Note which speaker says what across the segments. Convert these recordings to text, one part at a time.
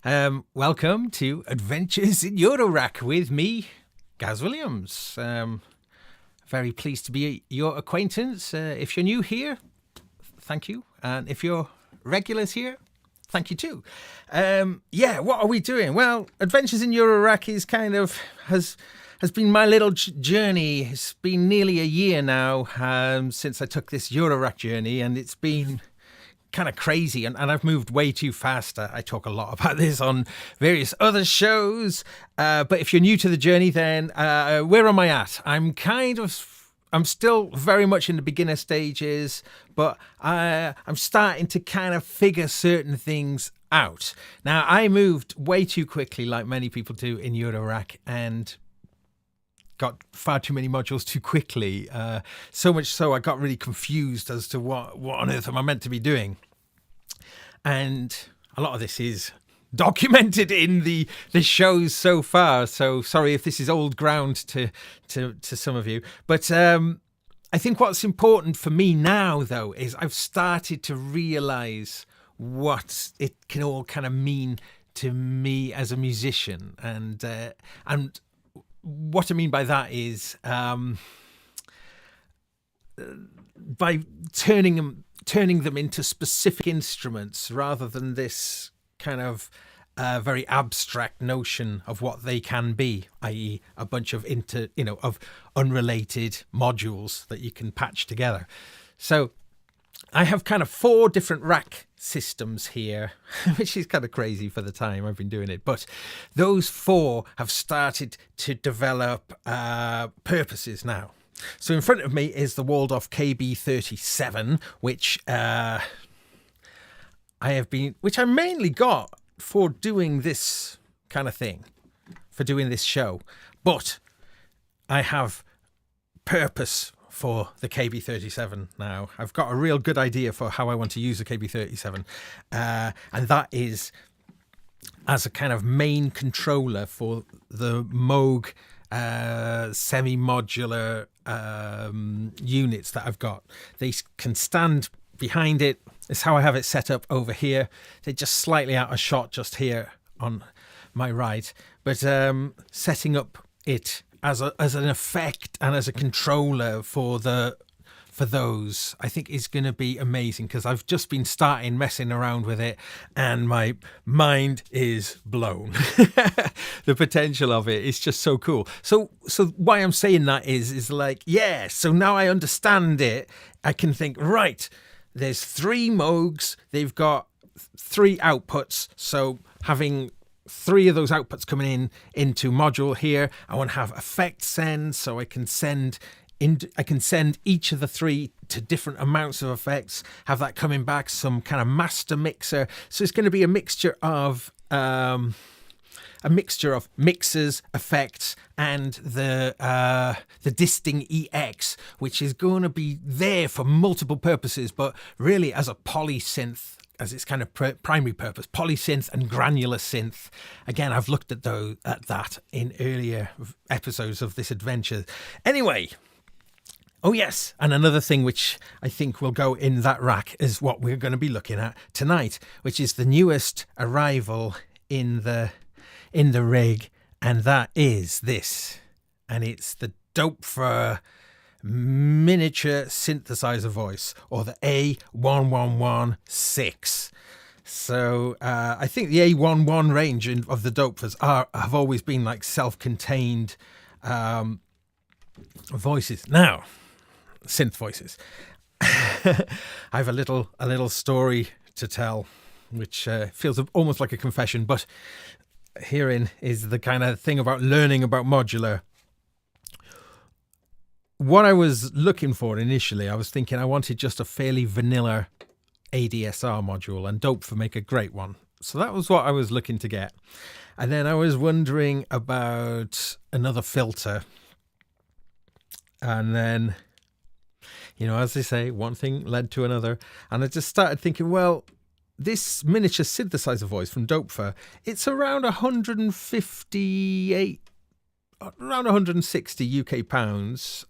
Speaker 1: Welcome to Adventures in Eurorack with me, Gaz Williams. Very pleased to be your acquaintance. If you're new here, thank you. And if you're regulars here, thank you too. What are we doing? Well, Adventures in Eurorack is has been my little journey. It's been nearly a year now since I took this Eurorack journey, and it's been kind of crazy, and I've moved way too fast. I talk a lot about this on various other shows, but if you're new to the journey, then where am I at? I'm still very much in the beginner stages, but I'm starting to kind of figure certain things out. Now, I moved way too quickly, like many people do in Eurorack, and got far too many modules too quickly, so much so I got really confused as to what on earth am I meant to be doing. And a lot of this is documented in the shows so far, so sorry if this is old ground to some of you, but I think what's important for me now, though, is I've started to realize what it can all kind of mean to me as a musician, and what I mean by that is by turning them into specific instruments rather than this kind of very abstract notion of what they can be, i.e. a bunch of of unrelated modules that you can patch together. So I have kind of 4 different rack systems here, which is kind of crazy for the time I've been doing it. But those 4 have started to develop purposes now. So in front of me is the Waldorf Kb 37, which I mainly got for doing this kind of thing, for doing this show. But I have purpose for the KB37 now. I've got a real good idea for how I want to use the KB37, and that is as a kind of main controller for the Moog semi-modular units that I've got. They can stand behind it. It's how I have it set up over here. They're just slightly out of shot just here on my right, but setting up it as an effect and as a controller for those, I think is going to be amazing, because I've just been messing around with it and my mind is blown. The potential of it is just so cool. So why I'm saying that is like, yeah, so now I understand it. I can think, right, there's 3 Moogs, they've got 3 outputs, so having 3 of those outputs coming into module here, I want to have effect send, so I can send each of the 3 to different amounts of effects, have that coming back, some kind of master mixer. So it's going to be a mixture of mixers, effects, and the Disting EX, which is going to be there for multiple purposes, but really as a polysynth, as its kind of primary purpose, polysynth and granular synth. Again, I've looked at that in earlier episodes of this adventure. Anyway, oh yes, and another thing which I think will go in that rack is what we're going to be looking at tonight, which is the newest arrival in the rig, and that is this, and it's the Doepfer miniature synthesizer voice, or the A-111-6. So I think the A11 range of the Doepfers have always been like self-contained voices. Now, synth voices. I have a little story to tell, which feels almost like a confession, but herein is the kind of thing about learning about modular. What I was looking for initially, I was thinking I wanted just a fairly vanilla ADSR module, and Doepfer make a great one. So that was what I was looking to get. And then I was wondering about another filter. And then, as they say, one thing led to another. And I just started thinking, well, this miniature synthesizer voice from Doepfer, it's around 160 UK pounds.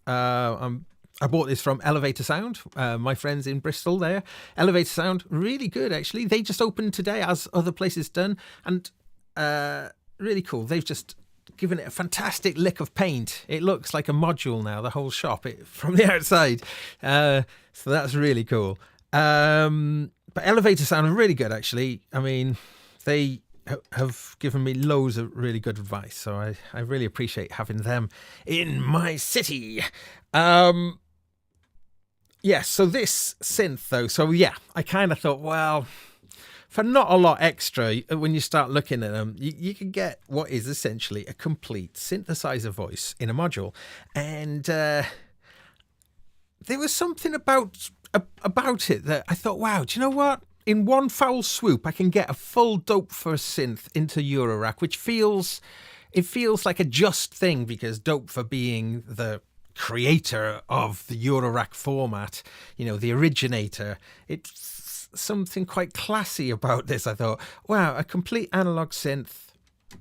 Speaker 1: I bought this from Elevator Sound, my friends in Bristol there. Elevator Sound, really good actually. They just opened today, as other places done, and really cool. They've just given it a fantastic lick of paint. It looks like a module now, the whole shop, from the outside. So that's really cool. But elevator sound really good, actually. I mean, they have given me loads of really good advice, so I really appreciate having them in my city. Yeah, so this synth, though, so yeah, I kind of thought, well, for not a lot extra, when you start looking at them, you can get what is essentially a complete synthesizer voice in a module. And there was something about it that I thought, wow, do you know what? In one foul swoop, I can get a full Doepfer synth into Eurorack, which feels like a just thing, because Doepfer being the creator of the Eurorack format, the originator, it's something quite classy about this. I thought, wow, a complete analog synth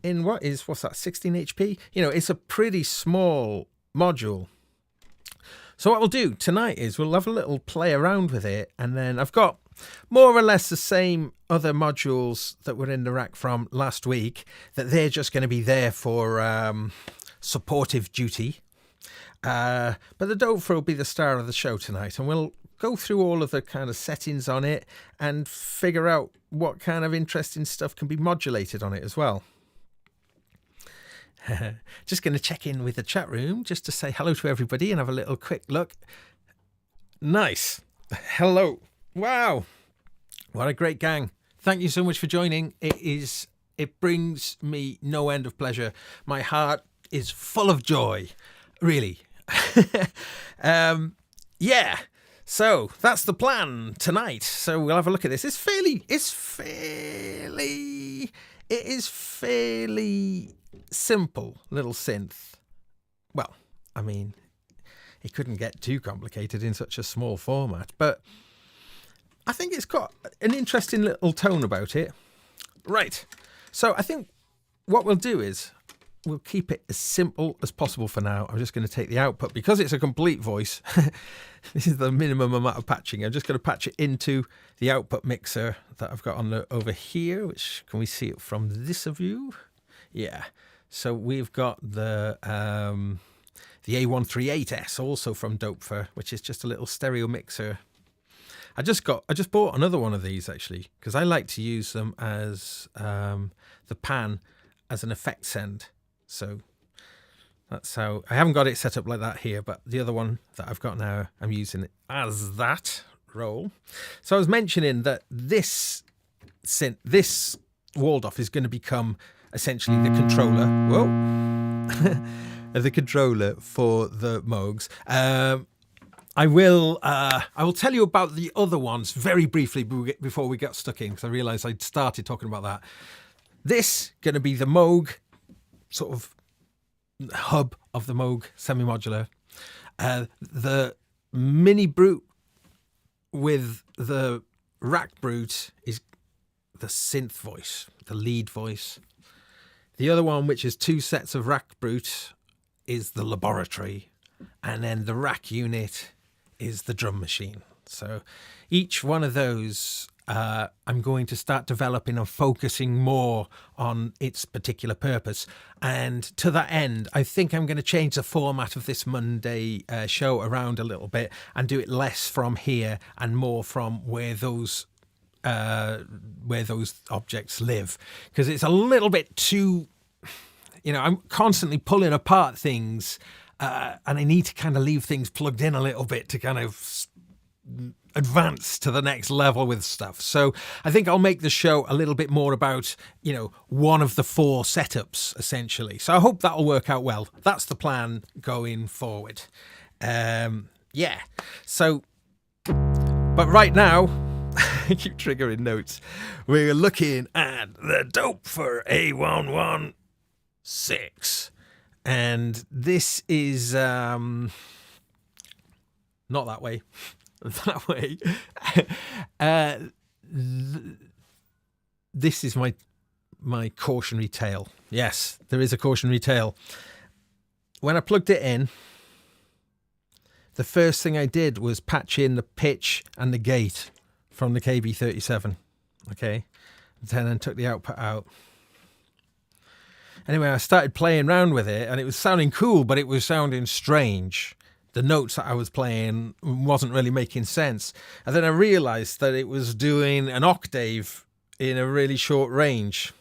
Speaker 1: in what's that, 16 HP? It's a pretty small module. So what we'll do tonight is we'll have a little play around with it, and then I've got more or less the same other modules that were in the rack from last week, that they're just going to be there for supportive duty. But the Doepfer will be the star of the show tonight, and we'll go through all of the kind of settings on it and figure out what kind of interesting stuff can be modulated on it as well. Just going to check in with the chat room just to say hello to everybody and have a little quick look. Nice. Hello. Wow. What a great gang. Thank you so much for joining. It brings me no end of pleasure. My heart is full of joy. Really. Yeah. So that's the plan tonight. So we'll have a look at this. It is fairly simple little synth. Well, I mean, it couldn't get too complicated in such a small format, but I think it's got an interesting little tone about it. Right. So I think what we'll do is we'll keep it as simple as possible for now. I'm just going to take the output, because it's a complete voice. This is the minimum amount of patching. I'm just going to patch it into the output mixer that I've got on over here, which, can we see it from this view? Yeah. So we've got the A-111-6 also from Doepfer, which is just a little stereo mixer. I just bought another one of these, actually, because I like to use them as the pan as an effect send. So that's how, I haven't got it set up like that here, but the other one that I've got now, I'm using it as that roll. So I was mentioning that this Waldorf is going to become essentially the controller. Whoa. The controller for the Moogs. I will tell you about the other ones very briefly before we get stuck in, because I realised I'd started talking about that. This going to be the Moog sort of hub of the Moog semi-modular. The mini brute with the rack brute is the synth voice, the lead voice. The other one, which is two sets of rack brute, is the laboratory. And then the rack unit is the drum machine. So each one of those I'm going to start developing and focusing more on its particular purpose. And to that end, I think I'm going to change the format of this Monday show around a little bit and do it less from here and more from where those objects live, because it's a little bit too, I'm constantly pulling apart things, and I need to kind of leave things plugged in a little bit to kind of advance to the next level with stuff. So I think I'll make the show a little bit more about, one of the four setups, essentially. So I hope that'll work out well. That's the plan going forward. Yeah. So, but right now, I keep triggering notes. We're looking at the Doepfer A-111-6. And this is not that way. That way. This is my cautionary tale. Yes, there is a cautionary tale. When I plugged it in, the first thing I did was patch in the pitch and the gate from the KB37. Okay. Then I took the output out. Anyway, I started playing around with it, and it was sounding cool, but it was sounding strange. The notes that I was playing wasn't really making sense. And then I realized that it was doing an octave in a really short range,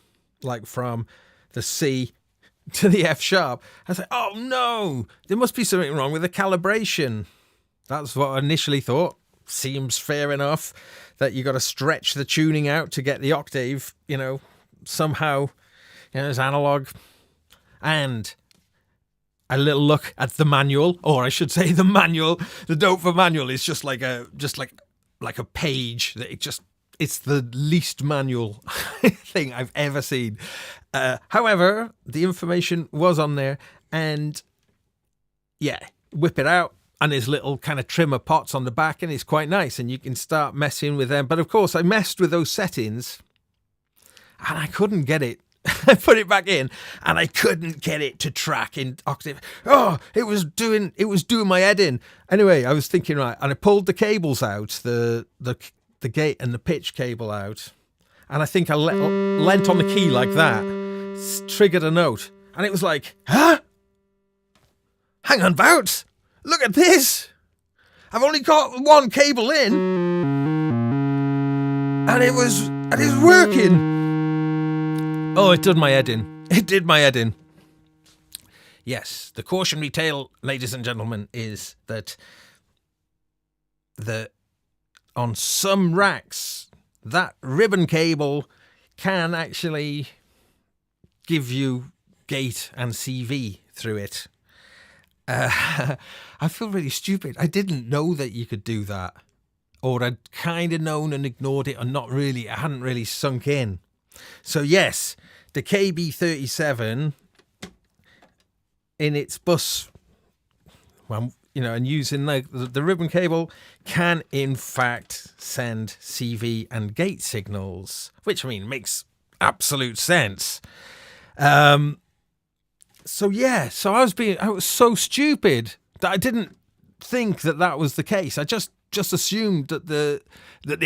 Speaker 1: like from the C to the F sharp. I was like, oh no, there must be something wrong with the calibration. That's what I initially thought. Seems fair enough that you got to stretch the tuning out to get the octave, somehow, it's analog. And a little look at the manual, or I should say the manual. The Doepfer manual is just like a page that it's the least manual thing I've ever seen. However, the information was on there, and yeah, whip it out. And there's little kind of trimmer pots on the back, and it's quite nice, and you can start messing with them. But of course, I messed with those settings, and I couldn't get it. I put it back in, and I couldn't get it to track in octave. Oh, it was doing my head in. Anyway, I was thinking, right, and I pulled the cables out, the gate and the pitch cable out, and I think I leant on the key like that, triggered a note, and it was like, huh? Hang on, Bouts. Look at this! I've only got one cable in, and it was working. Oh, it did my head in. It did my head in. Yes, the cautionary tale, ladies and gentlemen, is that on some racks, that ribbon cable can actually give you gate and CV through it. I feel really stupid. I didn't know that you could do that. Or I'd kind of known and ignored it, and I hadn't really sunk in. So yes, the KB37 in its bus, well, and using the ribbon cable can in fact send CV and gate signals, which makes absolute sense. So I was so stupid that I didn't think that was the case. I just assumed that the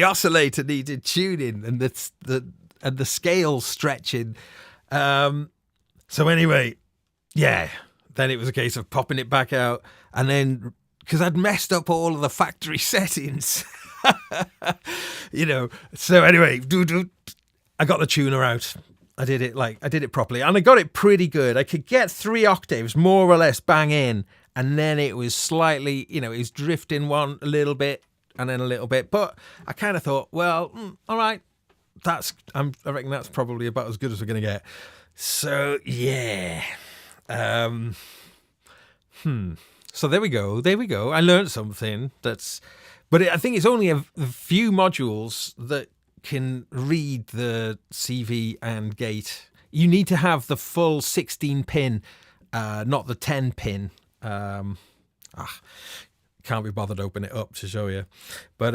Speaker 1: oscillator needed tuning and the scale stretching. So anyway, yeah. Then it was a case of popping it back out, and then because I'd messed up all of the factory settings, So anyway, I got the tuner out. I did it properly, and I got it pretty good. I could get 3 octaves more or less bang in, and then it was slightly, it was drifting one a little bit and then a little bit. But I kind of thought, well, all right, I reckon that's probably about as good as we're going to get. So yeah. So there we go. I learned something but I think it's only a few modules that can read the CV and gate. You need to have the full 16 pin, not the 10 pin. Can't be bothered to open it up to show you. But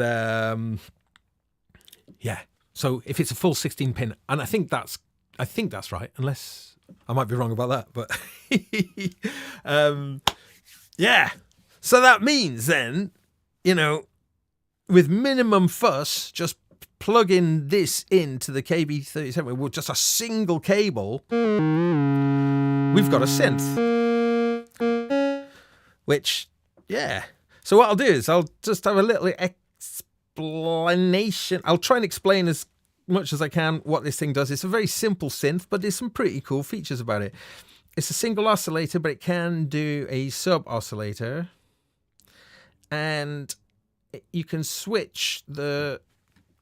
Speaker 1: yeah. So if it's a full 16 pin, and I think that's right, unless I might be wrong about that, but yeah. So that means then, with minimum fuss, just plugging this into the KB37 with just a single cable, we've got a synth. Which, yeah. So what I'll do is I'll just have a little explanation. I'll try and explain as much as I can what this thing does. It's a very simple synth, but there's some pretty cool features about it. It's a single oscillator, but it can do a sub oscillator, and you can switch the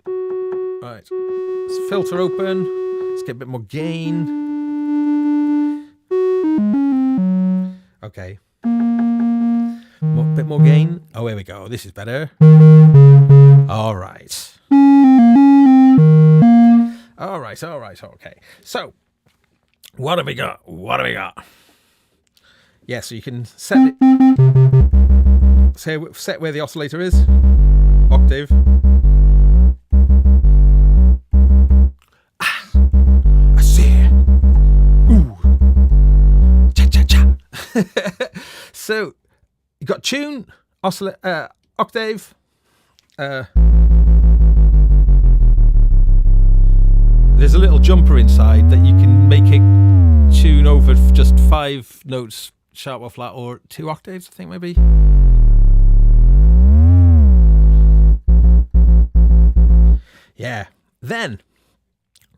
Speaker 1: right. Let's filter open. Let's get a bit more gain. Okay, bit more gain. Oh, here we go. This is better. All right. Okay. So, what have we got? Yeah, so you can set it. Set where the oscillator is. Octave. I see it. Ooh. Cha. So, you got tune, octave. There's a little jumper inside that you can make it tune 5 notes sharp or flat, or 2 octaves, I think maybe. Yeah. Then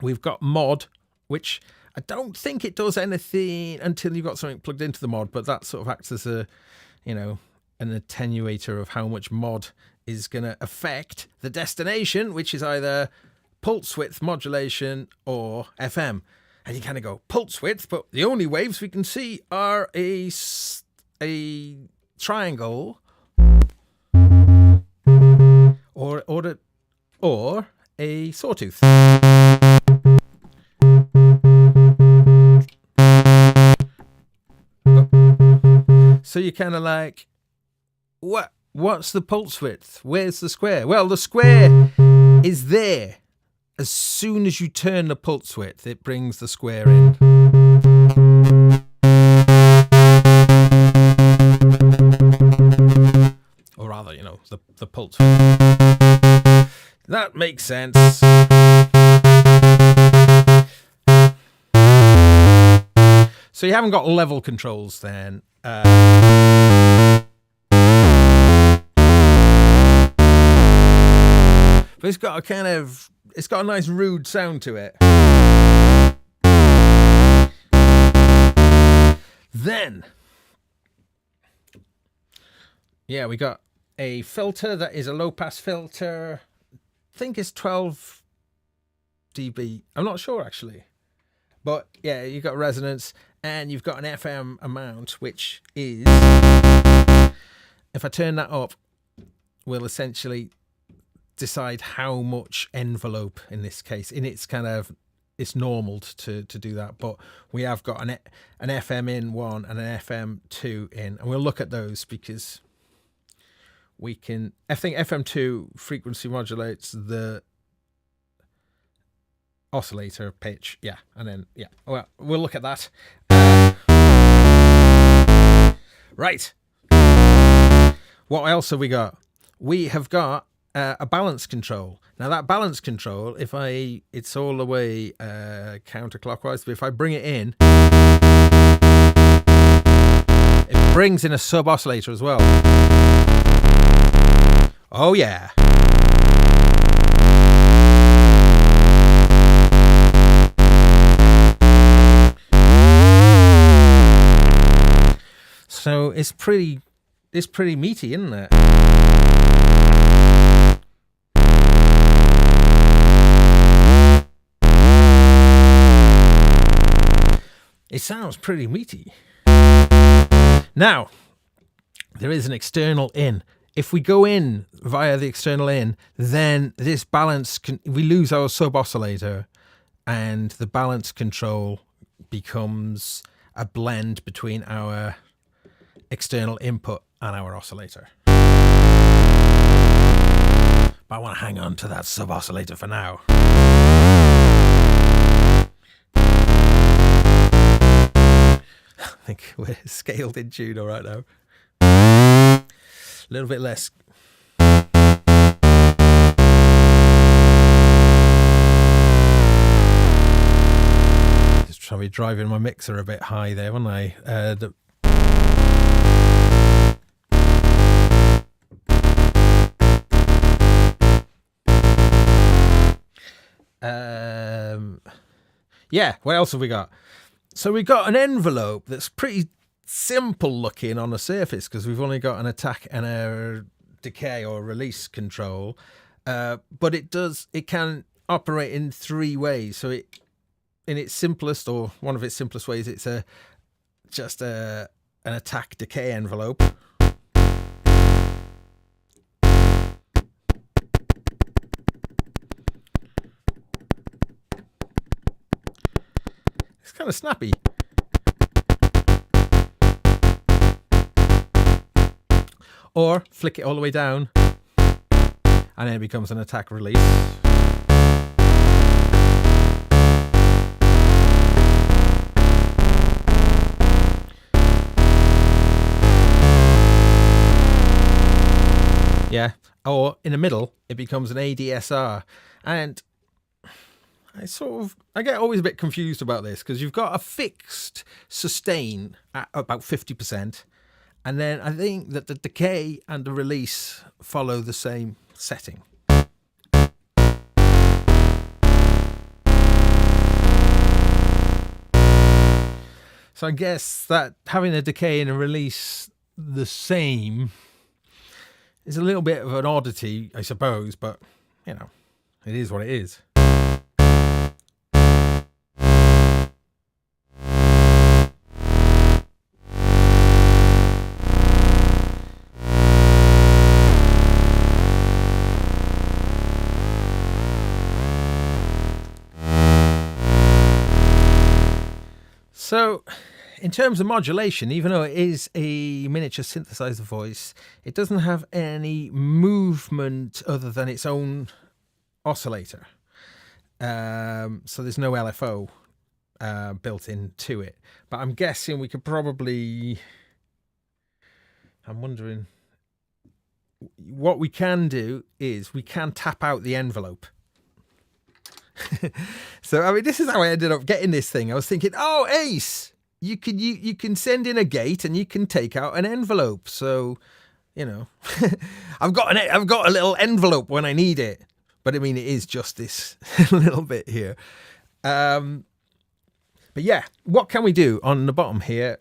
Speaker 1: we've got mod, which I don't think it does anything until you've got something plugged into the mod, but that sort of acts as a, you know, an attenuator of how much mod is going to affect the destination, which is either pulse width modulation or FM. And you kind of go, pulse width, but the only waves we can see are a triangle or a sawtooth. So you're kind of like, what's the pulse width? Where's the square? Well, the square is there. As soon as you turn the pulse width, it brings the square in. Or rather, you know, the pulse width. That makes sense. So you haven't got level controls then. But it's got a nice rude sound to it. Then, yeah, we got a filter that is a low pass filter. I think it's 12 dB. I'm not sure actually. But yeah, you've got resonance and you've got an FM amount, which is, if I turn that up, will essentially decide how much envelope, in this case, in its kind of, it's normal to do that. But we have got an FM in 1 and an FM 2 in, and we'll look at those because we can, I think FM2 frequency modulates the oscillator pitch, yeah, and then, yeah, well, we'll look at that. Right. What else have we got? We have got a balance control. Now that balance control, it's all the way counterclockwise, but if I bring it in, it brings in a sub oscillator as well. Oh yeah. So it's pretty meaty, isn't it? It sounds pretty meaty. Now, there is an external in. If we go in via the external in, then this balance, we lose our sub oscillator, and the balance control becomes a blend between our external input and our oscillator. But I want to hang on to that sub oscillator for now. I think we're scaled in tune all right now. A little bit less. Just trying to be driving my mixer a bit high there, wasn't I? Yeah, what else have we got? So we got an envelope that's pretty simple looking on the surface because we've only got an attack and a decay or release control, but it can operate in 3 ways. So in its simplest, or one of its simplest ways, it's just an attack decay envelope. It's kind of snappy. Or flick it all the way down and then it becomes an attack release. Yeah. Or in the middle it becomes an ADSR. And I get always a bit confused about this because you've got a fixed sustain at about 50%, and then I think that the decay and the release follow the same setting. So I guess that having a decay and a release the same is a little bit of an oddity, I suppose, but you know, it is what it is. So, in terms of modulation, even though it is a miniature synthesizer voice, it doesn't have any movement other than its own oscillator. So there's no LFO built into it. But I'm guessing we could probably... I'm wondering... What we can do is we can tap out the envelope. So, I mean, this is how I ended up getting this thing. I was thinking, oh, Ace, you can send in a gate and you can take out an envelope. So, you know, I've got a little envelope when I need it. But I mean, it is just this little bit here. But yeah, what can we do on the bottom here?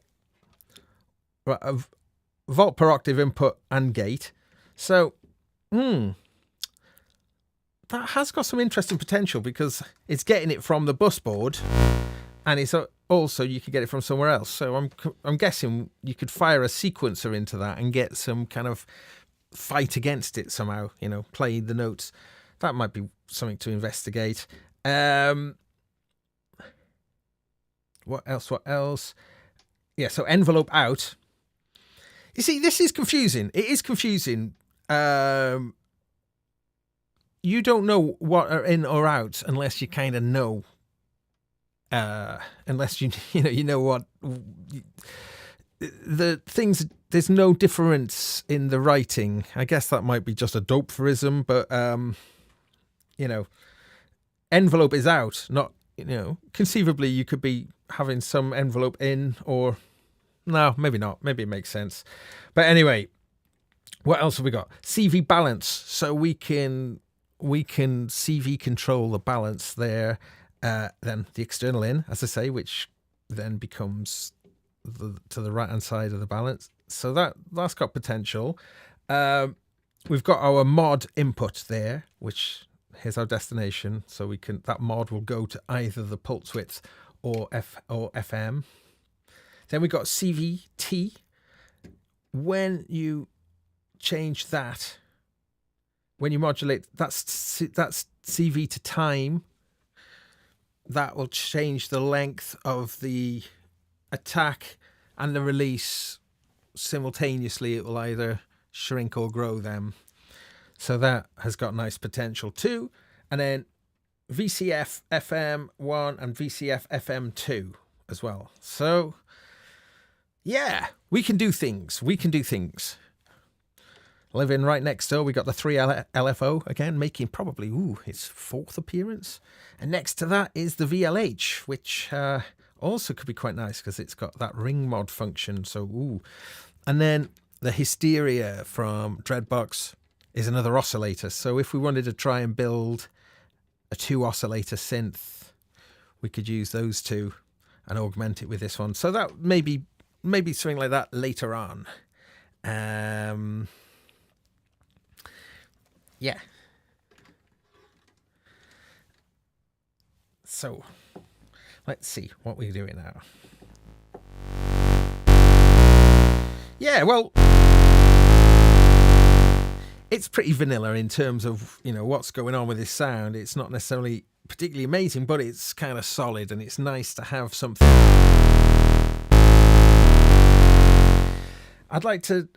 Speaker 1: Volt per octave input and gate. So, that has got some interesting potential because it's getting it from the bus board, and it's also you could get it from somewhere else. So I'm guessing you could fire a sequencer into that and get some kind of fight against it somehow. You know, play the notes. That might be something to investigate. What else? Yeah. So envelope out. You see, this is confusing. It is confusing. You don't know what are in or out unless you kind of know. Unless you know what the things. There's no difference in the writing. I guess that might be just a Doepferism, but you know, envelope is out. Not, you know, conceivably you could be having some envelope in, or no, maybe not. Maybe it makes sense. But anyway, what else have we got? CV balance, so we can CV control the balance there, then the external in, as I say, which then becomes to the right hand side of the balance. So that's got potential. We've got our mod input there, which here's our destination. So that mod will go to either the pulse width or FM. Then we've got CVT. When you change that, when you modulate, that's CV to time. That will change the length of the attack and the release simultaneously. It will either shrink or grow them. So that has got nice potential too. And then VCF FM1 and VCF FM2 as well. So yeah, we can do things. Living right next door, we got the 3 LFO again, making probably its 4th appearance. And next to that is the VLH, which also could be quite nice because it's got that ring mod function. So and then the Hysteria from Dreadbox is another oscillator. So if we wanted to try and build a 2 oscillator synth, we could use those two and augment it with this one. So that maybe something like that later on. Yeah. So let's see what we're doing now. Yeah, well, it's pretty vanilla in terms of, you know, what's going on with this sound. It's not necessarily particularly amazing, but it's kind of solid, and it's nice to have something. I'd like to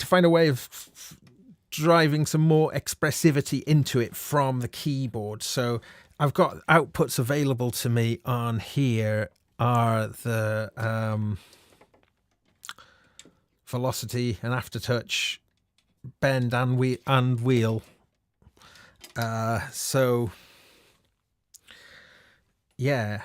Speaker 1: find a way of driving some more expressivity into it from the keyboard. So I've got outputs available to me on here are the velocity and aftertouch, bend and wheel. So yeah,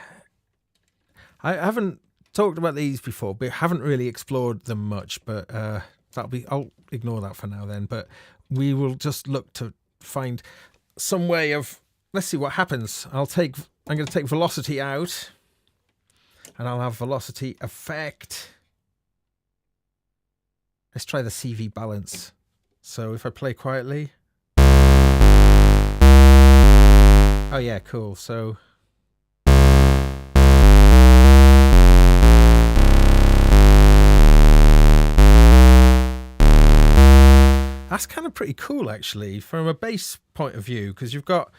Speaker 1: I haven't talked about these before, but haven't really explored them much. But I'll ignore that for now then. But we will just look to find some way of. Let's see what happens. I'm going to take velocity out, and I'll have velocity effect. Let's try the CV balance. So if I play quietly. Oh yeah, cool. So that's kind of pretty cool actually from a bass point of view, because you've got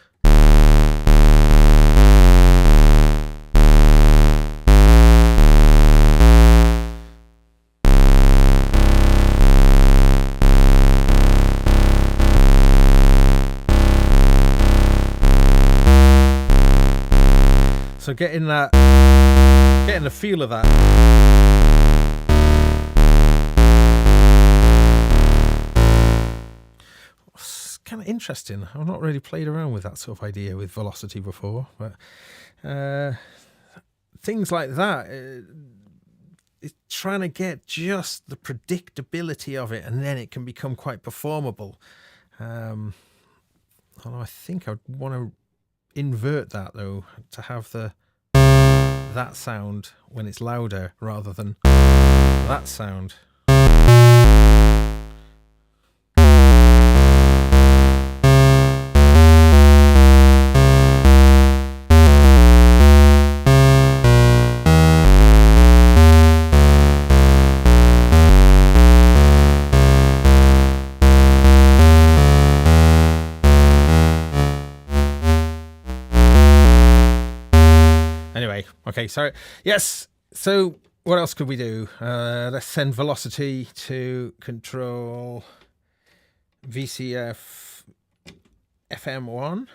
Speaker 1: so getting the feel of that. It's kind of interesting. I've not really played around with that sort of idea with velocity before, but things like that, it's trying to get just the predictability of it, and then it can become quite performable. Although I think I'd want to invert that though, to have that sound when it's louder rather than that sound. Anyway, okay, sorry. Yes, so what else could we do? Let's send velocity to control VCF FM1.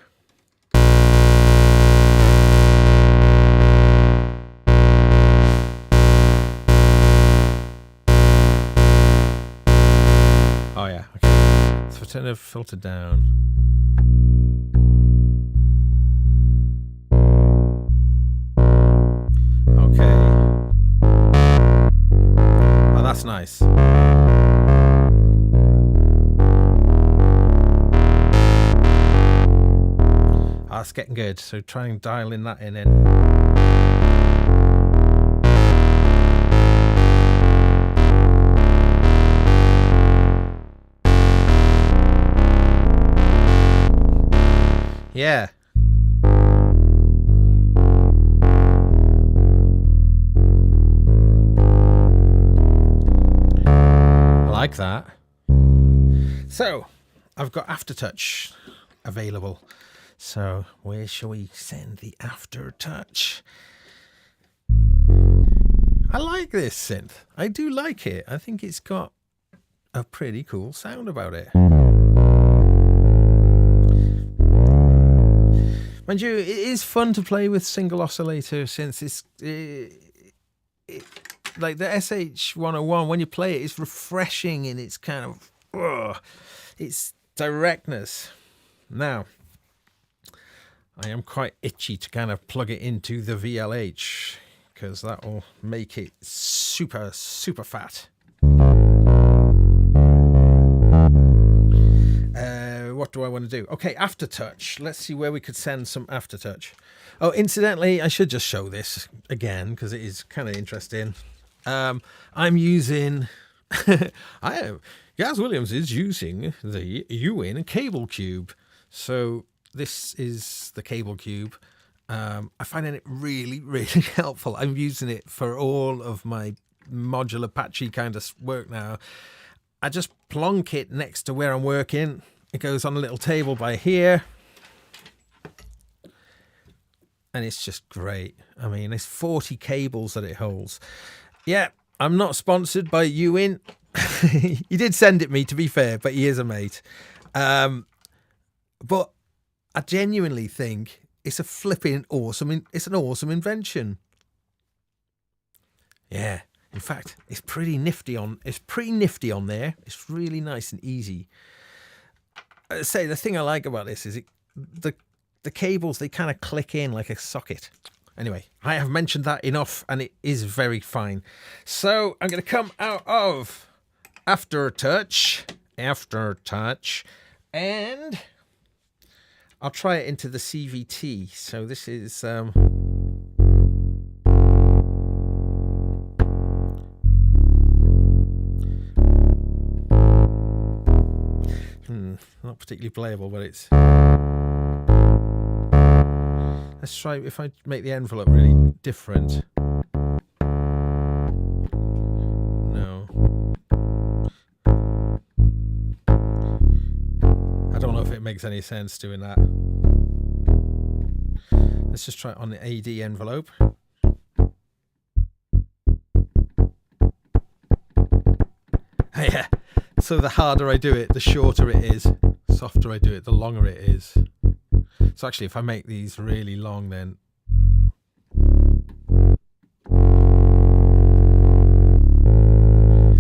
Speaker 1: Oh yeah, okay. So turn the filter down. That's nice. Oh, that's getting good. So try and dial in that in. Yeah. Like that. So I've got Aftertouch available. So where shall we send the Aftertouch? I like this synth. I do like it. I think it's got a pretty cool sound about it. Mind you, it is fun to play with single oscillator since it's like the SH-101, when you play it, it's refreshing in its kind of its directness. Now, I am quite itchy to kind of plug it into the VLH, because that will make it super, super fat. What do I want to do? Okay, Aftertouch. Let's see where we could send some Aftertouch. Oh, incidentally, I should just show this again, because it is kind of interesting. I'm using Gaz Williams is using the UN cable cube. So this is the cable cube. I find it really, really helpful. I'm using it for all of my modular patchy kind of work now. I just plonk it next to where I'm working. It goes on a little table by here. And it's just great. I mean, it's 40 cables that it holds. Yeah, I'm not sponsored by Ewin. He did send it me, to be fair, but he is a mate. But I genuinely think it's a flipping awesome. It's an awesome invention. Yeah, in fact, it's pretty nifty on. It's pretty nifty on there. It's really nice and easy. I say the thing I like about this is the cables, they kind of click in like a socket. Anyway, I have mentioned that enough, and it is very fine. So I'm going to come out of Aftertouch, and I'll try it into the CVT. So this is not particularly playable, but it's... Let's try if I make the envelope really different. No. I don't know if it makes any sense doing that. Let's just try it on the AD envelope. Yeah. So the harder I do it, the shorter it is. Softer I do it, the longer it is. So actually, if I make these really long, then...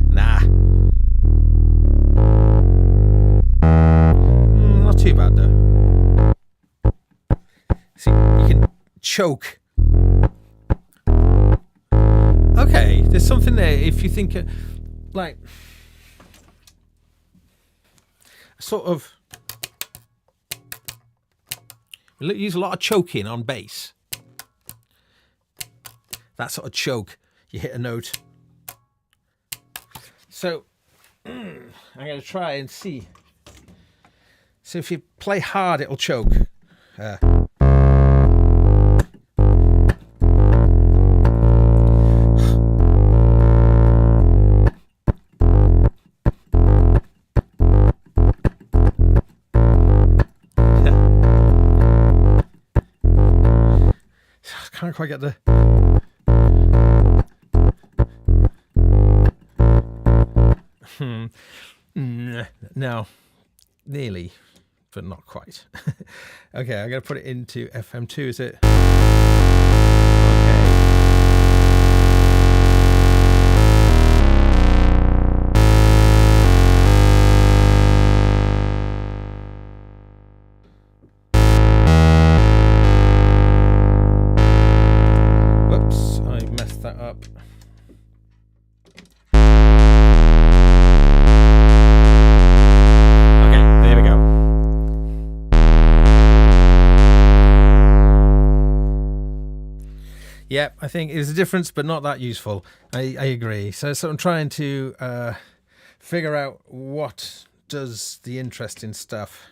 Speaker 1: Nah. Not too bad, though. See, you can choke. Okay, there's something there. If you think, like... sort of... We use a lot of choking on bass. That sort of choke, you hit a note. So I'm going to try and see. So if you play hard, it'll choke. Can't quite get the... No, nearly, but not quite. Okay, I'm going to put it into FM2, is it? Up. Okay, there we go. Yeah, I think it's a difference, but not that useful. I agree. So I'm trying to figure out what does the interesting stuff.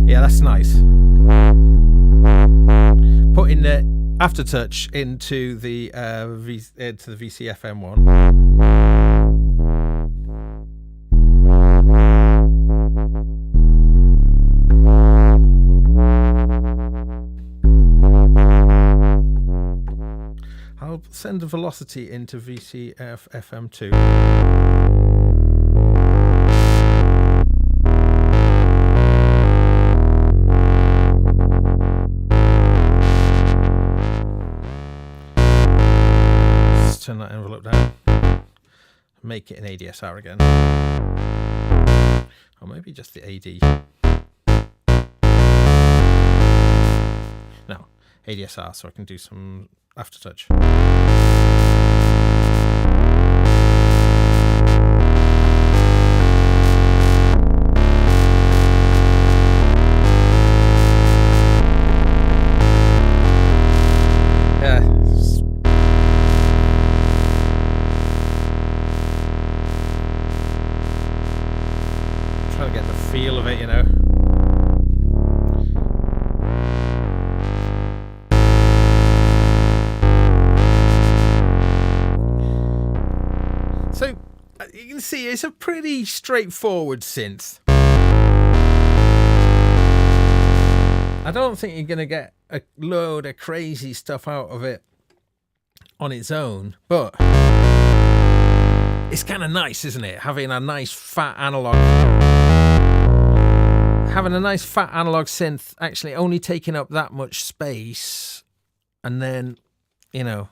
Speaker 1: Yeah, that's nice. Putting the Aftertouch into the VCFM one. I'll send the velocity into VCFM2. Turn that envelope down, make it an ADSR again, or maybe just the AD. No, ADSR, so I can do some Aftertouch. Feel of it, you know. So you can see it's a pretty straightforward synth. I don't think you're going to get a load of crazy stuff out of it on its own, but it's kind of nice, isn't it? Having a nice fat analog. Having a nice fat analog synth actually only taking up that much space, and then, you know,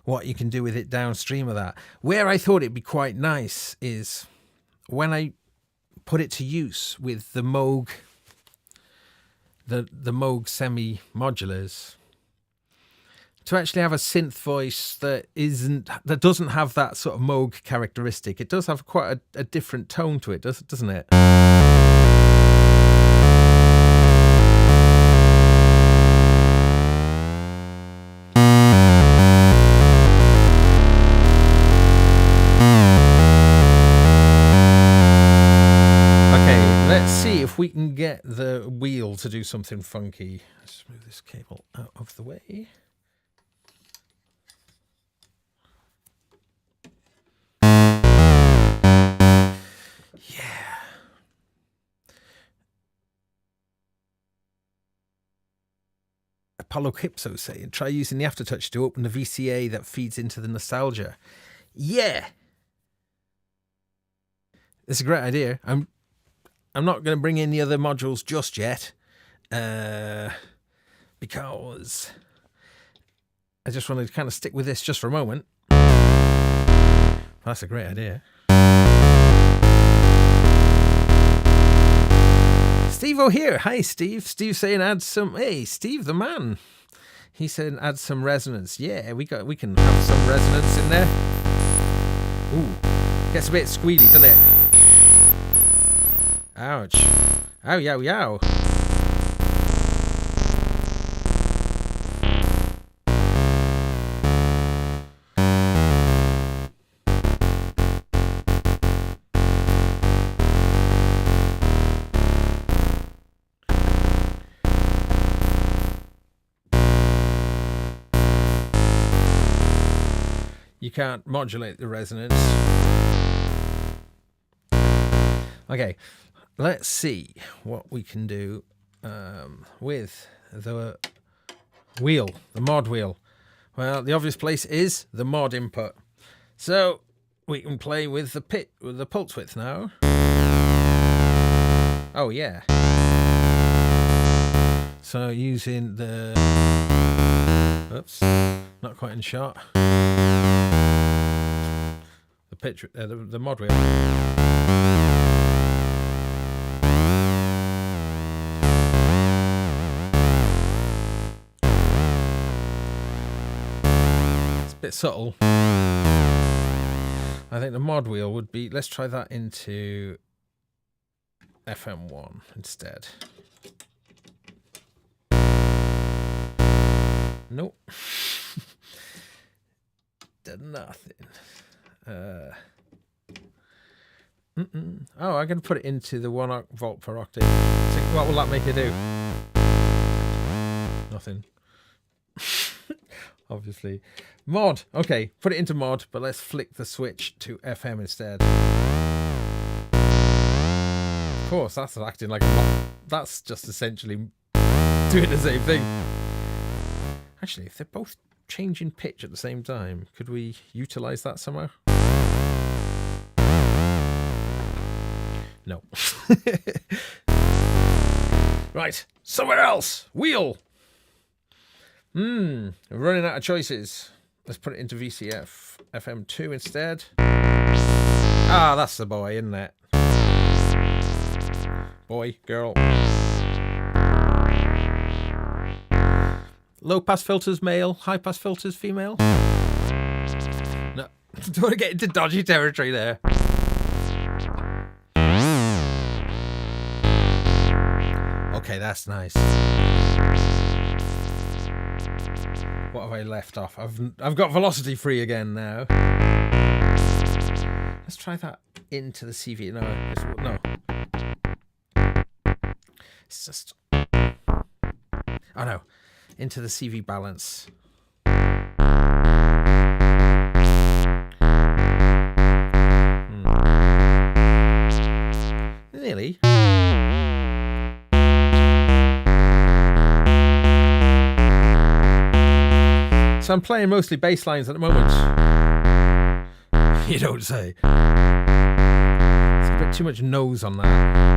Speaker 1: what you can do with it downstream of that. Where I thought it'd be quite nice is when I put it to use with the Moog, the Moog semi-modulars, to actually have a synth voice that doesn't have that sort of Moog characteristic. It does have quite a different tone to it, doesn't it? Let's see if we can get the wheel to do something funky. Let's move this cable out of the way. Yeah. Apollo Kipso saying, try using the Aftertouch to open the VCA that feeds into the nostalgia. Yeah. It's a great idea. I'm not going to bring in the other modules just yet, because I just wanted to kind of stick with this just for a moment. That's a great idea. Steve O'Here. Hi, Steve. Steve saying add some... Hey, Steve the man. He said add some resonance. Yeah, we can have some resonance in there. Ooh, gets a bit squealy, doesn't it? Ouch. Ow, yow, yow. You can't modulate the resonance. Okay. Let's see what we can do with the wheel, the mod wheel. Well, the obvious place is the mod input. So we can play with the pulse width now. Oh yeah. So using the... Oops, not quite in shot. The pitch, the mod wheel. Bit subtle. I think the mod wheel would be, let's try that into FM1 instead. Nope. Did nothing. Oh, I'm going to put it into the 1 volt per octave. So what will that make it do? Nothing. Obviously. Mod. Okay, put it into mod, but let's flick the switch to FM instead. Of course, that's acting like a mod. That's just essentially doing the same thing. Actually, if they're both changing pitch at the same time, could we utilize that somehow? No. Right, somewhere else. Wheel. We're running out of choices. Let's put it into VCF. FM2 instead. Ah, that's the boy, isn't it? Boy, girl. Low pass filters, male. High pass filters, female. No, don't want to get into dodgy territory there. Okay, that's nice. What have I left off? I've got velocity free again now. Let's try that into the CV. No. It's just... Oh no. Into the CV balance. Nearly. So I'm playing mostly bass lines at the moment. You don't say. It's a bit too much nose on that.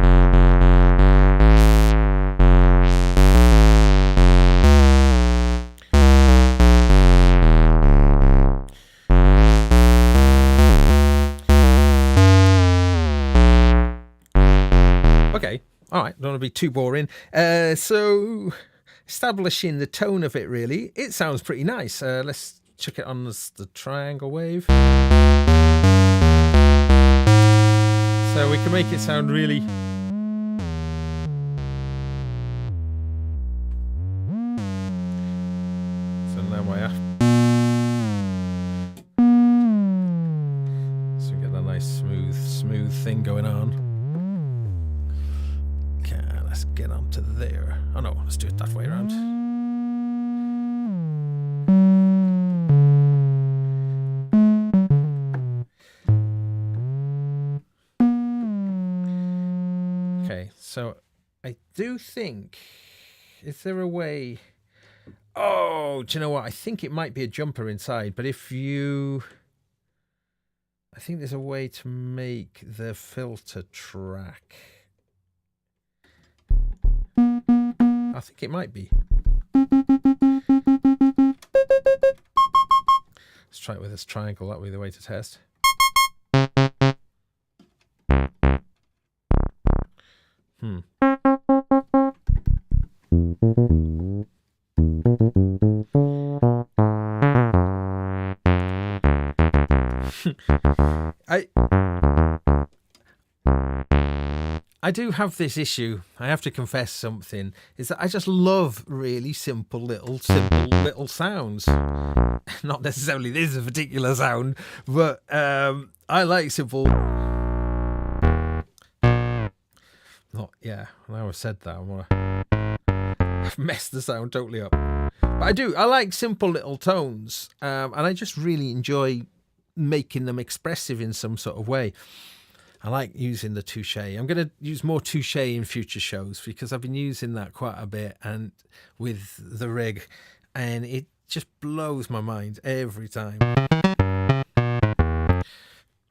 Speaker 1: don't want to be too boring. So establishing the tone of it, really, it sounds pretty nice. Let's check it on the triangle wave. So we can make it sound really... So now so we get a nice smooth thing going on. Okay, let's get on to there. Oh no, let's do it that way around. Okay, so I do think, is there a way... Oh, do you know what? I think it might be a jumper inside, but if you... I think there's a way to make the filter track. I think it might be. Let's try it with this triangle. That'll be the way to test. I do have this issue. I have to confess something. Is that I just love really simple little sounds. Not necessarily this particular sound, but I like simple. Not yeah. Now I've said that, I've messed the sound totally up. But I do. I like simple little tones, and I just really enjoy making them expressive in some sort of way. I like using the touche. I'm going to use more touche in future shows because I've been using that quite a bit and with the rig, and it just blows my mind every time.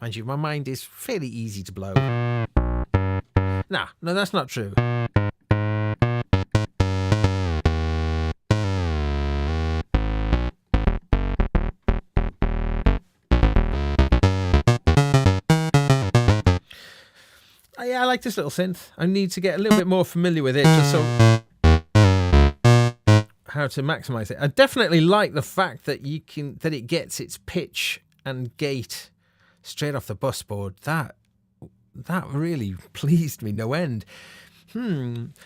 Speaker 1: Mind you, my mind is fairly easy to blow. No, that's not true. Yeah, I like this little synth. I need to get a little bit more familiar with it, just so how to maximize it. I definitely like the fact that it gets its pitch and gate straight off the bus board. That really pleased me no end.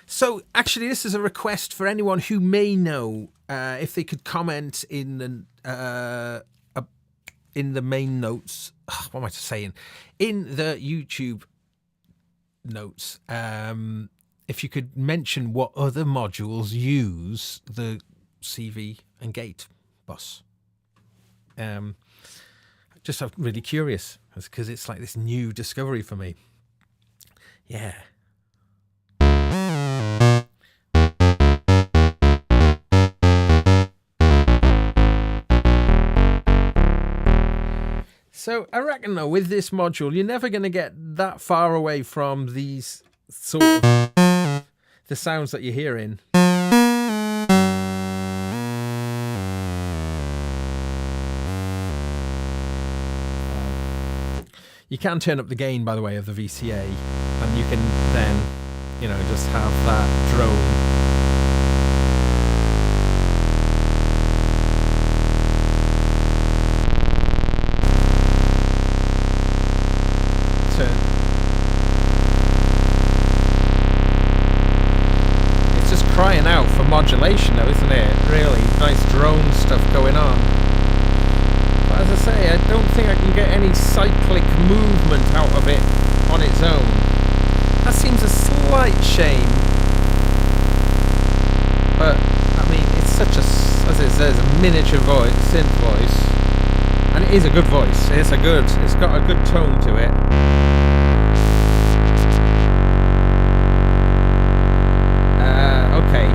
Speaker 1: So actually, this is a request for anyone who may know if they could comment in the main notes. What am I saying? In the YouTube notes, if you could mention what other modules use the CV and gate bus. Just I'm really curious because it's like this new discovery for me. Yeah. So I reckon though, with this module, you're never going to get that far away from these sort of the sounds that you're hearing. You can turn up the gain, by the way, of the VCA, and you can then, just have that drone. Crying out for modulation though, isn't it? Really nice drone stuff going on. But as I say, I don't think I can get any cyclic movement out of it on its own. That seems a slight shame. But I mean, it's such a, as it says, a miniature voice, synth voice, and it is a good voice. It's got a good tone to it. Okay.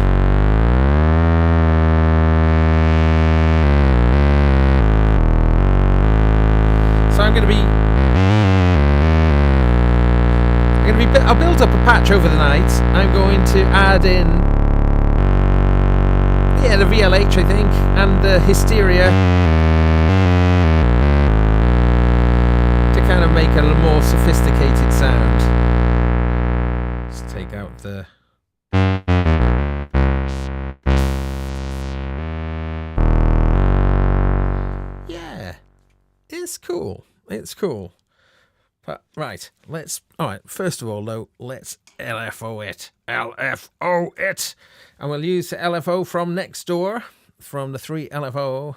Speaker 1: So I'll build up a patch over the night. I'm going to add in, the VLH, I think, and the Hysteria to kind of make a more sophisticated sound. Let's take out the It's cool. It's cool. But, right, first of all, though, let's LFO it. LFO it! And we'll use the LFO from next door, from the 3 LFO.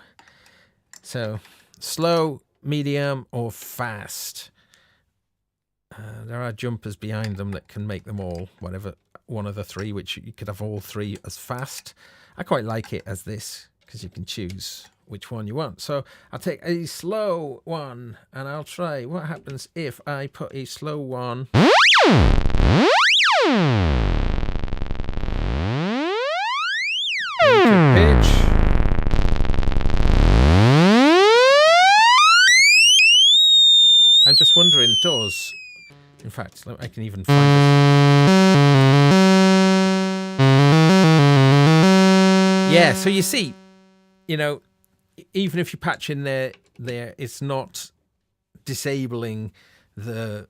Speaker 1: So, slow, medium, or fast. There are jumpers behind them that can make them all, whatever, one of the 3, which you could have all 3 as fast. I quite like it as this, because you can choose which one you want. So I'll take a slow one, and I'll try what happens if I put a slow one into pitch. I'm just wondering, does, in fact, I can even find it. Yeah, so you see, you know, even if you patch in there, it's not disabling the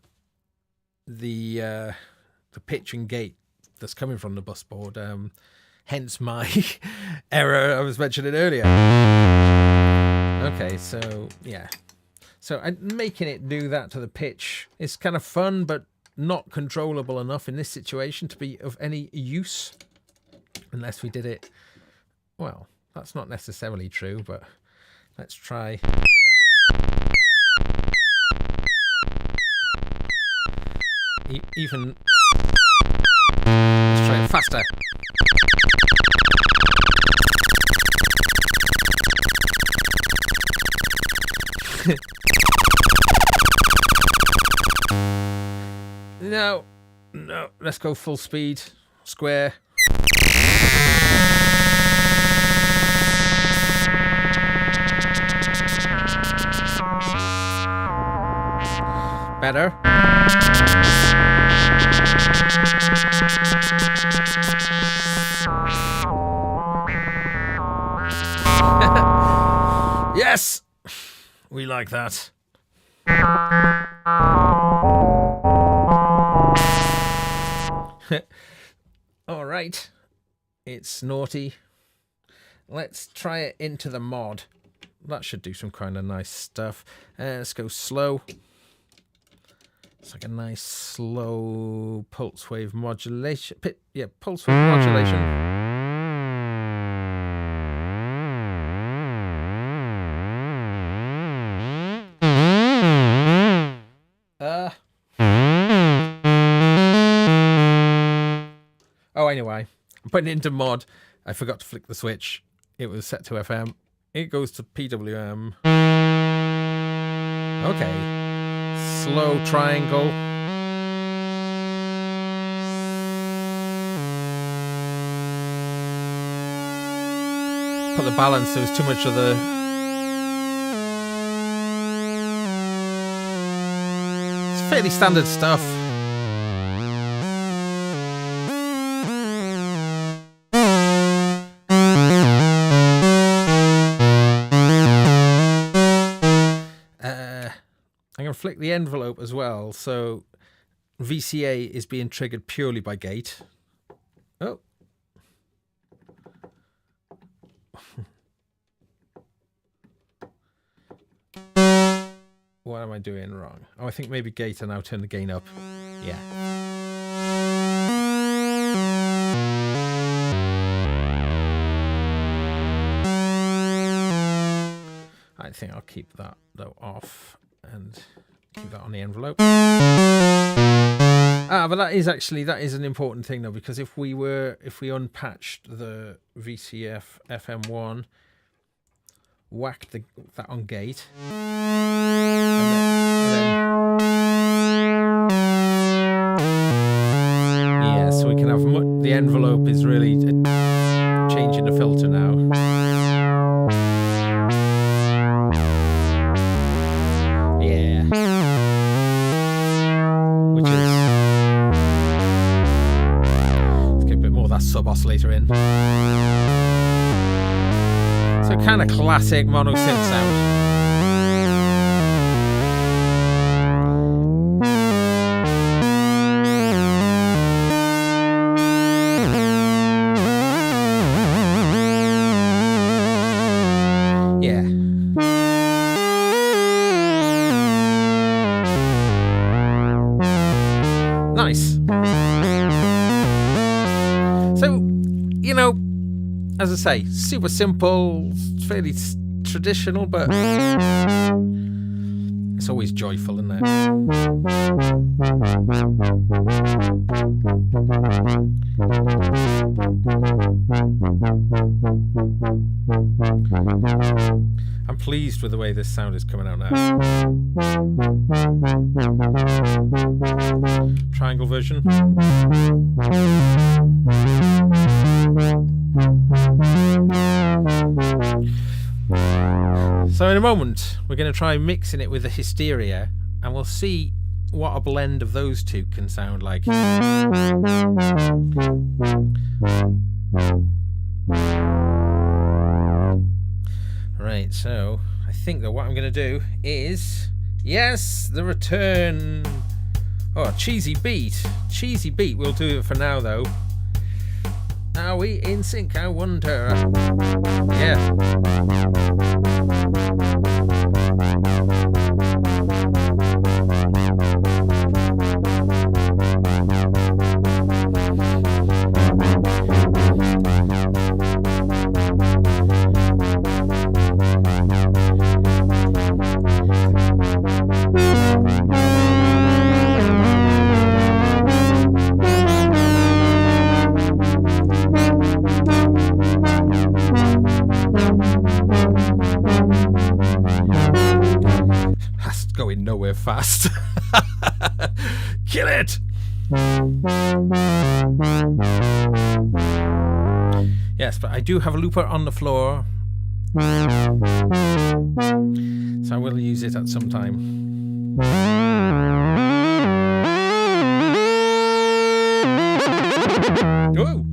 Speaker 1: pitch and gate that's coming from the bus board. Hence my error I was mentioning earlier. Okay, so yeah. So I'm making it do that to the pitch. It's kind of fun, but not controllable enough in this situation to be of any use. Unless we did it... Well, that's not necessarily true, but let's try. Even... Let's try it faster. No, let's go full speed, square. Better. Yes, we like that. All right, it's naughty. Let's try it into the mod. That should do some kind of nice stuff. Let's go slow. It's like a nice slow pulse wave modulation. Pulse wave modulation. Anyway, I'm putting it into mod. I forgot to flick the switch. It was set to FM. It goes to PWM. Okay. Slow triangle. Put the balance. There was too much of the... It's fairly standard stuff. Flick the envelope as well, so VCA is being triggered purely by gate. Oh. What am I doing wrong? Oh, I think maybe gate, and now turn the gain up. Yeah. I think I'll keep that though off and keep that on the envelope. But that is an important thing though, because if we unpatched the VCF FM1, whacked that on gate, yeah, so we can have the envelope is really changing the filter now. Sub-oscillator in. So kind of classic mono synth sound. Yeah. you know, as I say, super simple, fairly traditional, but it's always joyful, isn't it? I'm pleased with the way this sound is coming out now. Triangle version. So in a moment we're going to try mixing it with the Hysteria, and we'll see what a blend of those two can sound like. Right, so I think that what I'm going to do is, yes, the return. Oh, cheesy beat. Cheesy beat. We'll do it for now, though. Are we in sync? I wonder. Yeah. That's going nowhere fast. Kill it! Yes, but I do have a looper on the floor, so I will use it at some time. Whoa!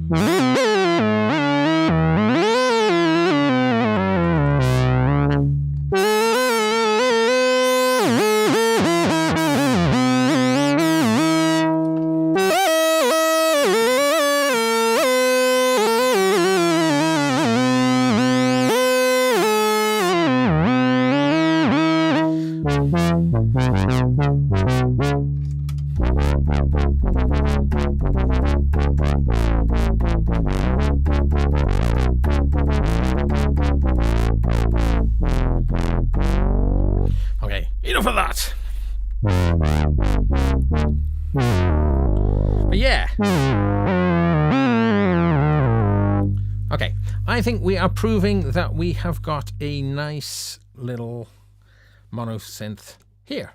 Speaker 1: Okay, enough of that. But yeah. Okay, I think we are proving that we have got a nice little mono synth here.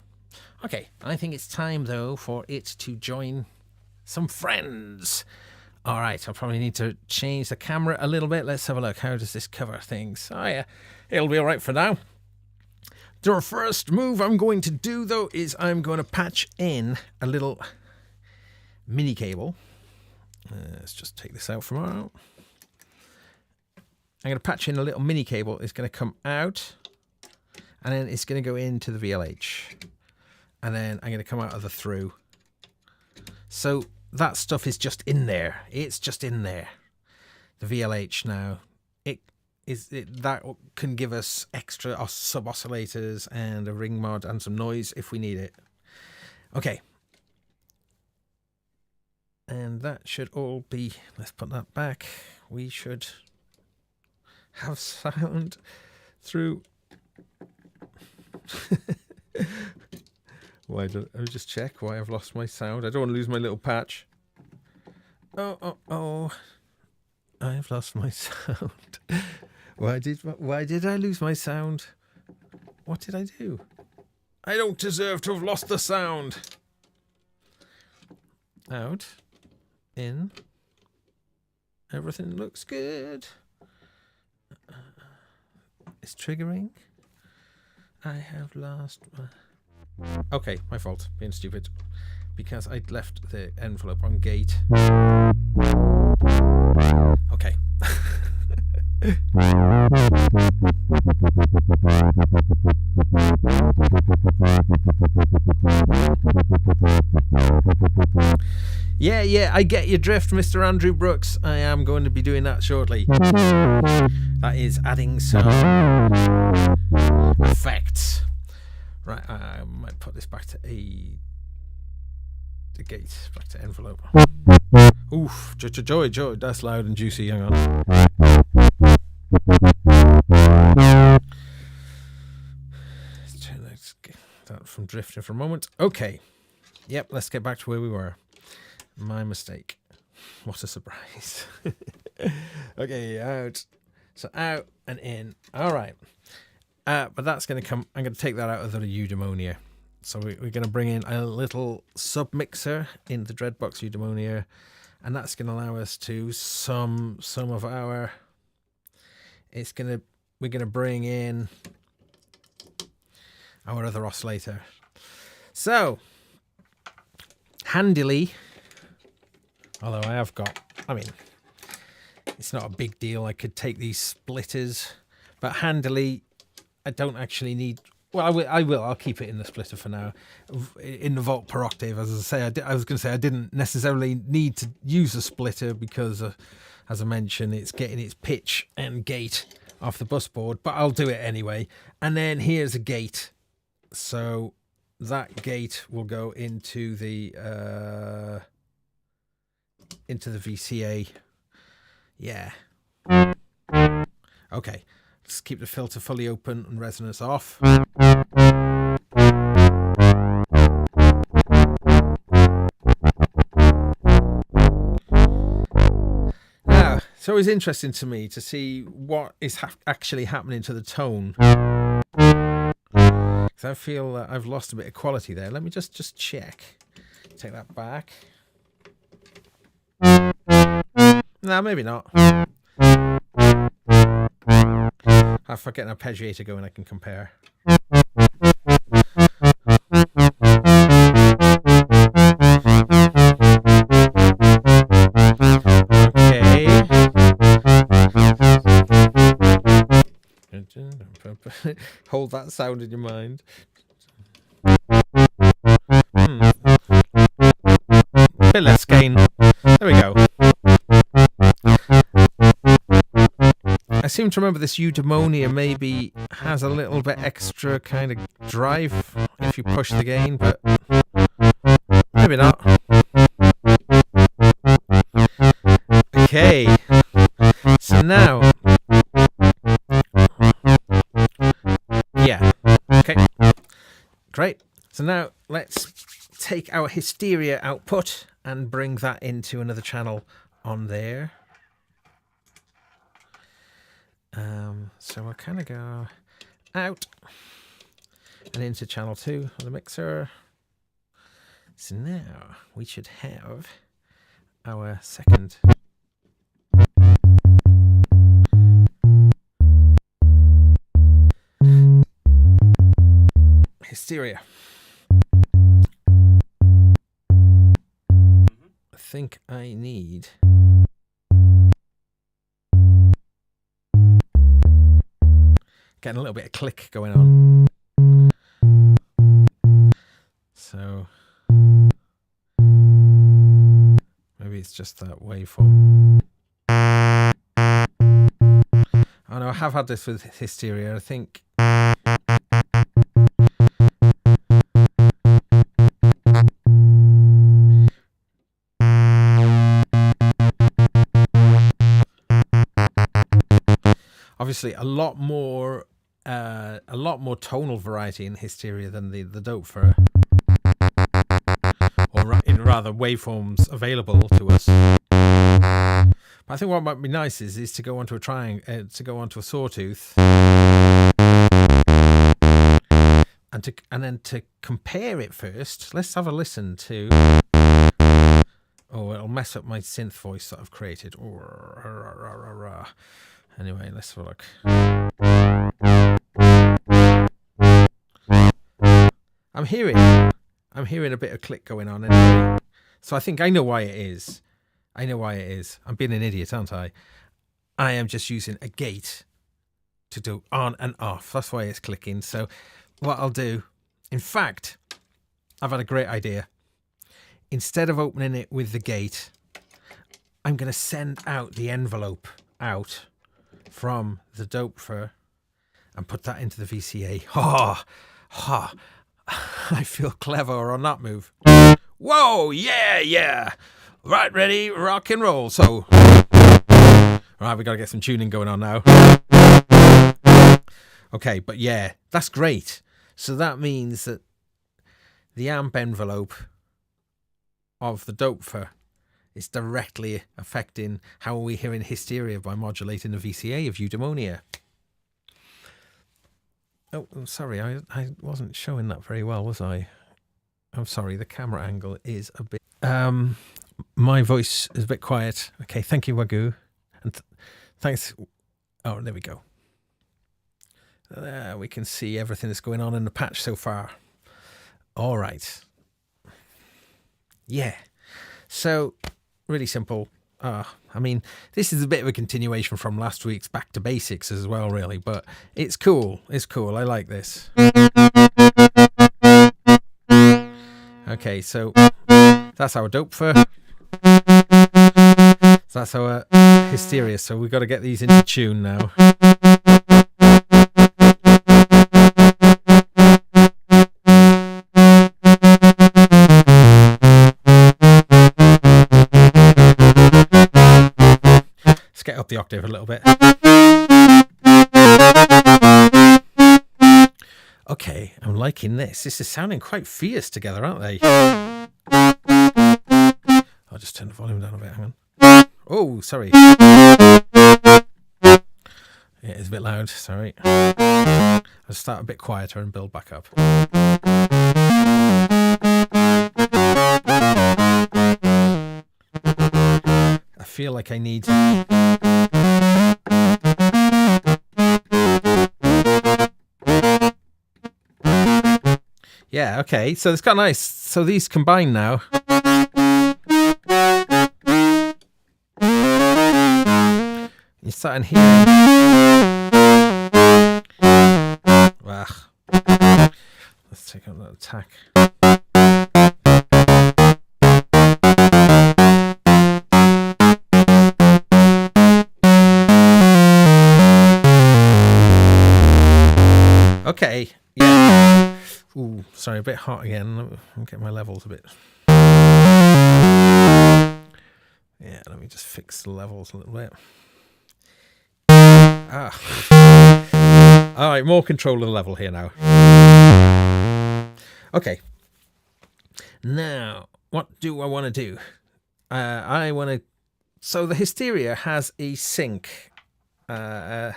Speaker 1: Okay, I think it's time though for it to join some friends. All right, I'll probably need to change the camera a little bit. Let's have a look. How does this cover things? Oh yeah, it'll be all right for now. The first move I'm going to do though is I'm going to patch in a little mini cable. Let's just take this out from out. I'm going to patch in a little mini cable. It's going to come out, and then it's going to go into the VLH, and then I'm going to come out of the through. So that stuff is just in there. It's just in there. The VLH now. That can give us extra sub oscillators and a ring mod and some noise if we need it. Okay. And that should all be, let's put that back. We should have sound through. Let me just check why I've lost my sound. I don't want to lose my little patch. Oh. I've lost my sound. Why did I lose my sound? What did I do? I don't deserve to have lost the sound. Out. In. Everything looks good. It's triggering. I have lost my... Okay, my fault. Being stupid. Because I'd left the envelope on gate. Okay. Yeah, I get your drift, Mr. Andrew Brooks. I am going to be doing that shortly. That is adding some effects. Right, I might put this back to the gate, back to envelope. Oof, joy, that's loud and juicy. Hang on. Let's get that from drifting for a moment. Okay. Yep, let's get back to where we were. My mistake. What a surprise. Okay, out. So out and in. All right. But that's going to come. I'm going to take that out of the eudaimonia. So we're going to bring in a little submixer in the Dreadbox eudaimonia, and that's going to allow us to some of our. We're going to bring in our other oscillator. So handily, although I mean, it's not a big deal. I could take these splitters, but handily, I don't actually need. Well, I will. I'll keep it in the splitter for now, in the volt per octave. As I say, I was going to say I didn't necessarily need to use a splitter because, as I mentioned, it's getting its pitch and gate off the bus board. But I'll do it anyway. And then here's a gate, so that gate will go into the VCA. Yeah. Okay. Let's keep the filter fully open and resonance off. Now, it's always interesting to me to see what is actually happening to the tone. Because I feel that I've lost a bit of quality there. Let me just check. Take that back. No, maybe not. If I get an arpeggiator going, I can compare. Okay. Hold that sound in your mind. Bit less gain. There we go. I seem to remember this eudaimonia maybe has a little bit extra kind of drive if you push the gain, but maybe not. Okay, so now, yeah, okay, great. So now let's take our hysteria output and bring that into another channel on there. So we'll kind of go out and into channel 2 of the mixer. So now we should have our second hysteria. I think I need getting a little bit of click going on. So maybe it's just that waveform. Oh no, I have had this with hysteria. I think obviously a lot more tonal variety in hysteria than the Doepfer, or in rather waveforms available to us. But I think what might be nice is to go onto a a sawtooth, and then to compare it first. Let's have a listen to. Oh, it'll mess up my synth voice that I've created. Anyway, let's have a look. I'm hearing a bit of click going on anyway. So I think I know why it is. I'm being an idiot, aren't I? I am just using a gate to do on and off. That's why it's clicking. So what I'll do, in fact, I've had a great idea. Instead of opening it with the gate, I'm going to send out the envelope out from the Doepfer and put that into the VCA. I feel clever on that move. Whoa, yeah. Right, ready, rock and roll. So, right, we got to get some tuning going on now. Okay, but yeah, that's great. So that means that the amp envelope of the Doepfer is directly affecting how we're hearing Hysteria by modulating the VCA of Eudaimonia. Oh, sorry, I wasn't showing that very well, was I? I'm sorry, the camera angle is a bit... my voice is a bit quiet. Okay, thank you, Wagyu. And thanks... Oh, there we go. We can see everything that's going on in the patch so far. All right. Yeah. So, really simple. I mean, this is a bit of a continuation from last week's Back to Basics as well, really. But it's cool. It's cool. I like this. Okay, so that's our Doepfer. That's our Hysteria. So we've got to get these into tune now. Let's get up the octave a little bit. Okay, I'm liking this. This is sounding quite fierce together, aren't they? I'll just turn the volume down a bit. Hang on. Oh, sorry. Yeah, it's a bit loud. Sorry. I'll start a bit quieter and build back up. I feel like I need... Yeah, okay, so it's got nice. So these combine now. You're starting here. Ugh. Let's take out that attack. Okay, yeah. Ooh, sorry, a bit hot again. I'll get my levels a bit. Yeah, let me just fix the levels a little bit. All right, more control of the level here now. Okay. Now, what do I want to do? I want to... So the Hysteria has a sync. And...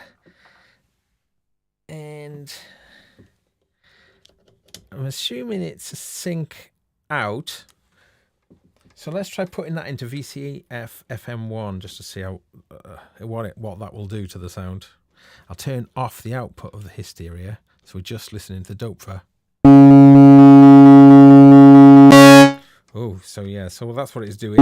Speaker 1: I'm assuming it's a sync out. So let's try putting that into VCF FM1 just to see how what that will do to the sound. I'll turn off the output of the Hysteria, so we're just listening to Doepfer. Oh, so yeah, so that's what it's doing.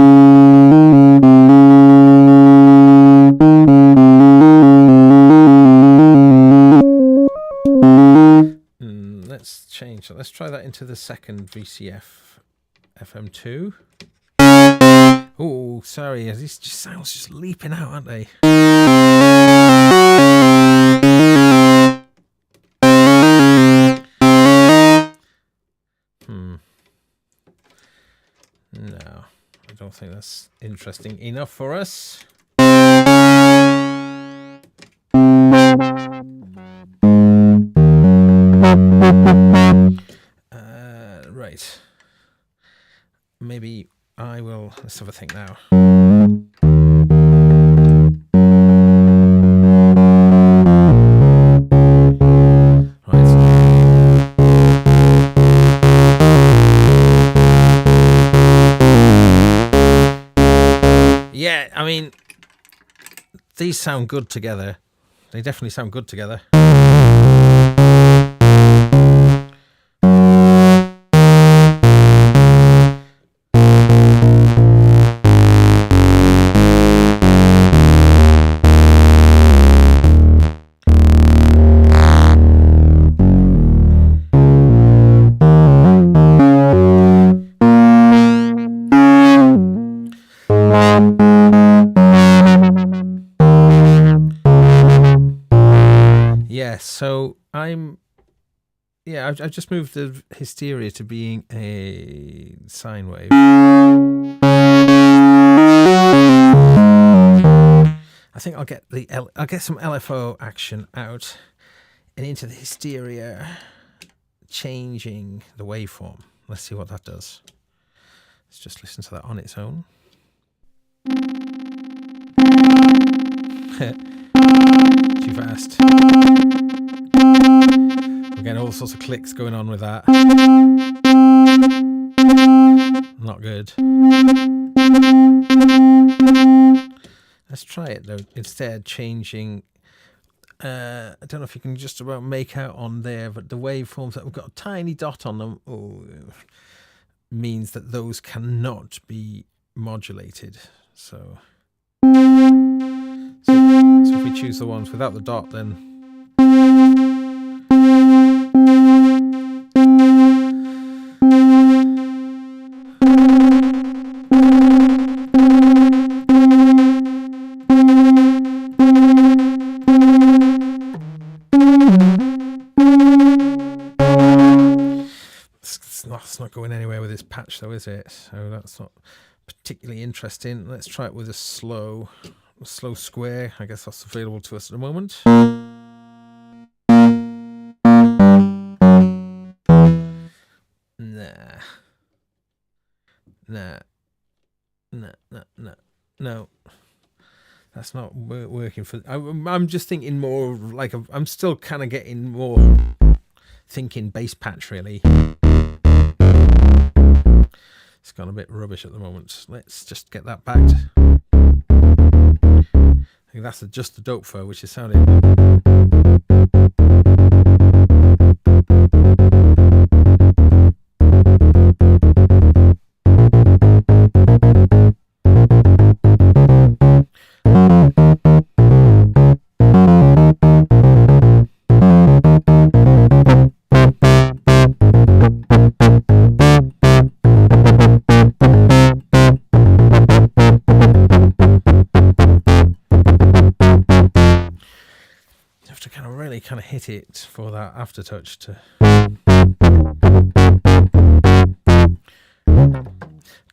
Speaker 1: Let's change that. Let's try that into the second VCF FM2. Oh, sorry, these just sounds just leaping out, aren't they? No, I don't think that's interesting enough for us. Right. Maybe I will... Let's have a think now. Yeah, I mean, these sound good together. They definitely sound good together. So I've just moved the Hysteria to being a sine wave. think I'll get I'll get some LFO action out and into the hysteria, changing the waveform. Let's see what that does. Let's just listen to that on its own. Too fast. We're getting all sorts of clicks going on with that. Not good. Let's try it though. Instead, changing. I don't know if you can just about make out on there, but the waveforms that we've got a tiny dot on them means that those cannot be modulated. So if we choose the ones without the dot, then it's not going anywhere with this patch though, is it? So that's not particularly interesting. Let's try it with a slow square. I guess that's available to us at the moment. No. That's not working for. I'm just thinking more like I'm still kind of getting more thinking bass patch really. It's gone a bit rubbish at the moment. Let's just get that back. I think that's just the Doepfer, which is sounding. Kind of hit it for that Aftertouch to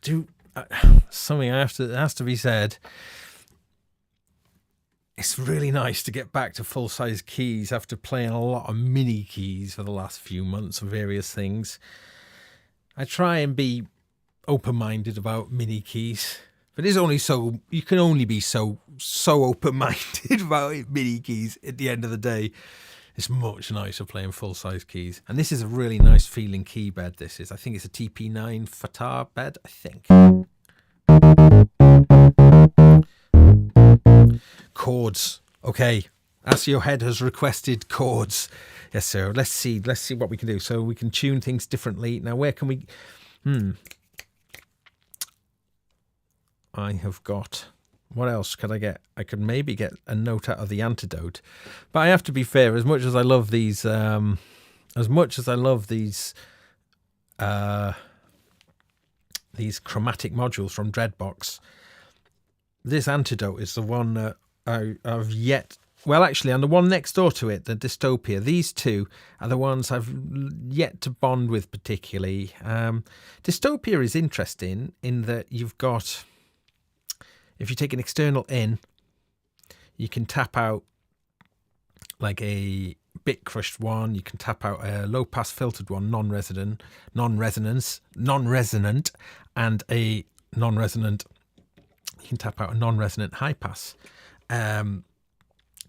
Speaker 1: do something. Has to be said. It's really nice to get back to full-size keys after playing a lot of mini keys for the last few months of various things. I try and be open-minded about mini keys. But it's only so you can only be so open-minded about it, mini keys. At the end of the day, it's much nicer playing full-size keys. And this is a really nice feeling key bed. I think it's a TP9 Fatar bed. I think. Chords. Okay, as your head has requested, chords. Yes, sir. Let's see what we can do. So we can tune things differently. Now, where can we? I have got, what else could I get? I could maybe get a note out of the Antidote, but I have to be fair. As much as I love these chromatic modules from Dreadbox, this Antidote is the one that I've yet. Well, actually, and the one next door to it, the Dystopia. These two are the ones I've yet to bond with particularly. Dystopia is interesting in that you've got. If you take an external in, you can tap out like a bit crushed one. You can tap out a low pass filtered one, non-resonant, and a non-resonant. You can tap out a non-resonant high pass,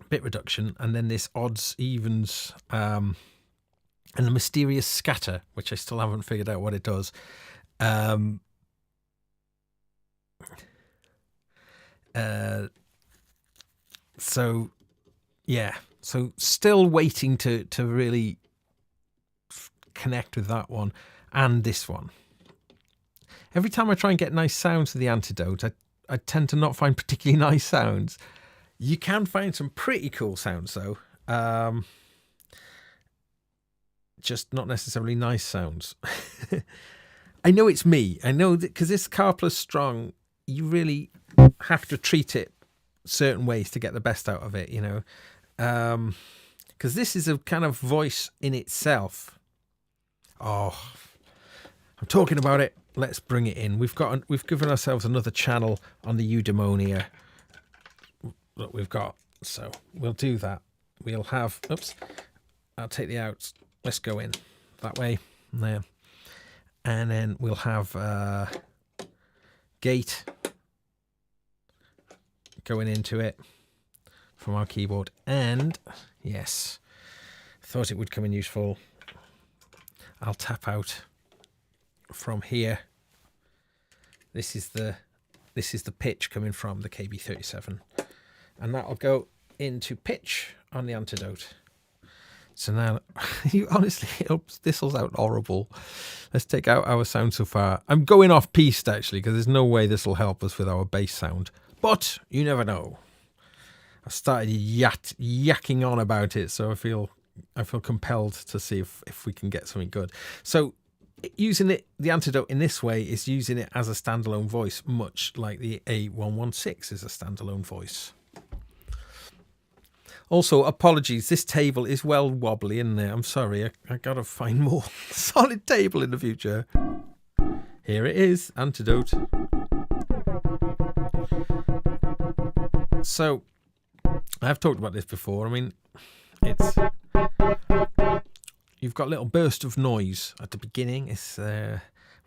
Speaker 1: bit reduction, and then this odds, evens, and the mysterious scatter, which I still haven't figured out what it does. So still waiting to really connect with that one and this one. Every time I try and get nice sounds with the Antidote, I tend to not find particularly nice sounds. You can find some pretty cool sounds though, just not necessarily nice sounds. I know it's me. I know that because this Car Plus Strong, you really have to treat it certain ways to get the best out of it, you know, because this is a kind of voice in itself. Oh, I'm talking about it. Let's bring it in. We've given ourselves another channel on the Eudaimonia. that we've got. So we'll do that. We'll have, oops, I'll take the out. Let's go in that way, there. And then we'll have gate going into it from our keyboard. And yes, thought it would come in useful. I'll tap out from here. This is the pitch coming from the KB37, and that'll go into pitch on the Antidote. So now, honestly, this will sound horrible. Let's take out our sound so far. I'm going off piste actually, because there's no way this will help us with our bass sound. But you never know. I've started yakking on about it, so I feel compelled to see if we can get something good. So using the Antidote in this way is using it as a standalone voice, much like the A-111-6 is a standalone voice. Also, apologies, this table is well wobbly in there. I'm sorry, I gotta find more solid table in the future. Here it is, Antidote. So, I've talked about this before. I mean, you've got a little burst of noise at the beginning,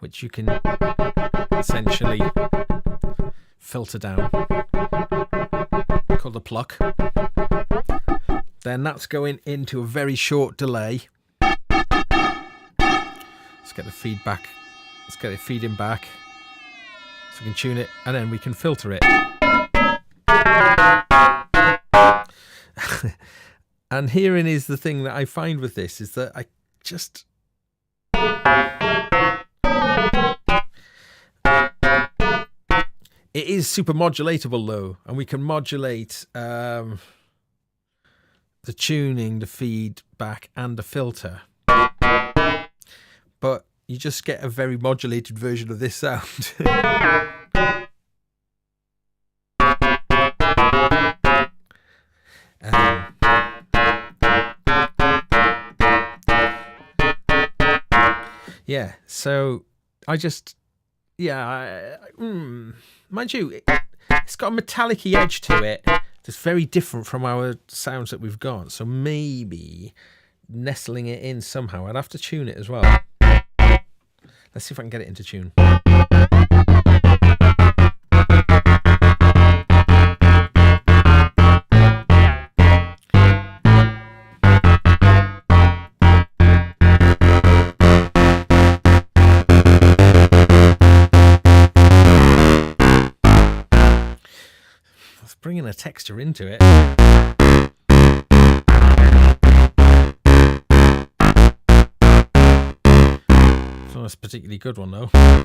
Speaker 1: which you can essentially filter down, called the pluck. Then that's going into a very short delay. Let's get the feedback. Let's get it feeding back. So we can tune it, and then we can filter it. And herein is the thing that I find with this, is that I just... It is super modulatable though, and we can modulate the tuning, the feedback, and the filter. But you just get a very modulated version of this sound. Yeah, so I just, mind you, it's got a metallic-y edge to it that's very different from our sounds that we've got. So maybe nestling it in somehow. I'd have to tune it as well. Let's see if I can get it into tune. Bringing a texture into it. It's not a particularly good one though. I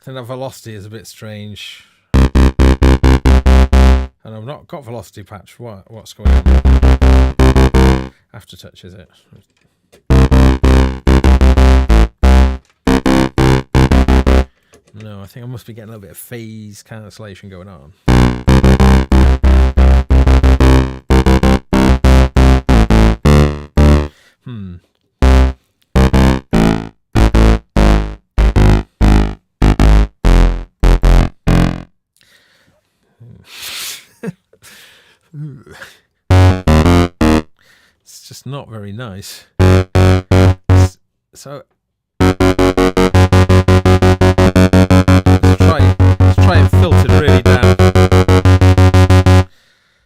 Speaker 1: think that velocity is a bit strange. And I've not got velocity patch. What's going on? Aftertouch, is it? No, I think I must be getting a little bit of phase cancellation going on. It's just not very nice. So let's try and filter it really down.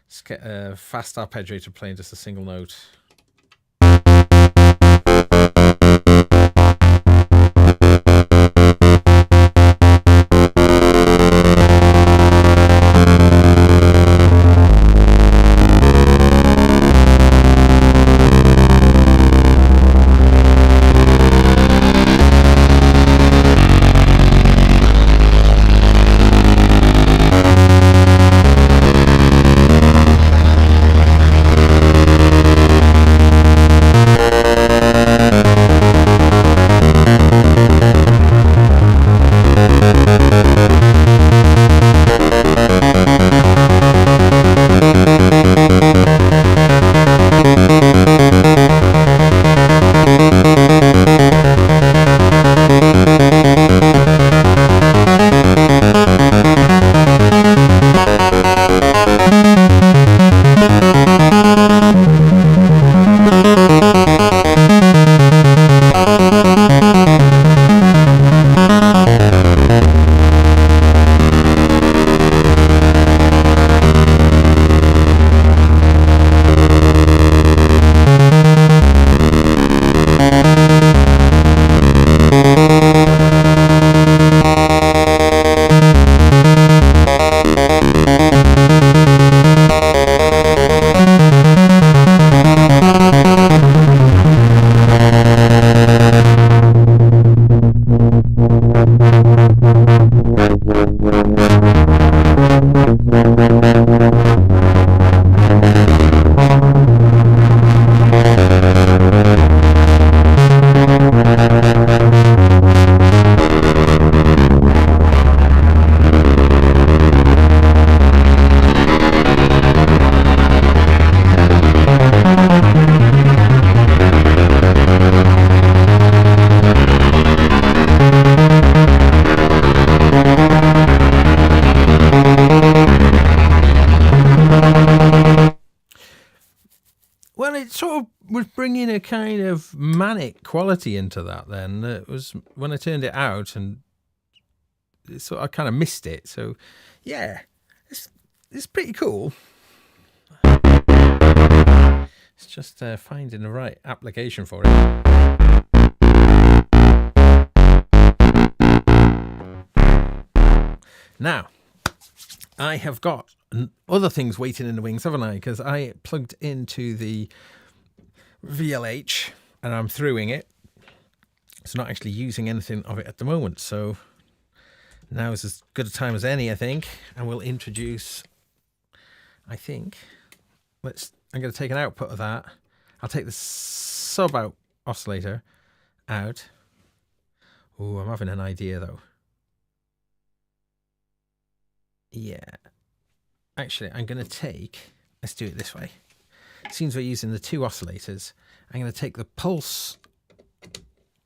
Speaker 1: Let's get a fast arpeggiator playing just a single note. Well, it sort of was bringing a kind of manic quality into that then. It was when I turned it out, and so I kind of missed it. So, yeah, it's pretty cool. It's just finding the right application for it. Now, I have got other things waiting in the wings, haven't I? Because I plugged into the VLH and I'm throughing it. It's not actually using anything of it at the moment. So now is as good a time as any, I think. And we'll introduce, I think, I'm going to take an output of that. I'll take the sub-out oscillator out. Oh, I'm having an idea though. Yeah. Actually, I'm going to take, let's do it this way. Since we're using the two oscillators, I'm going to take the pulse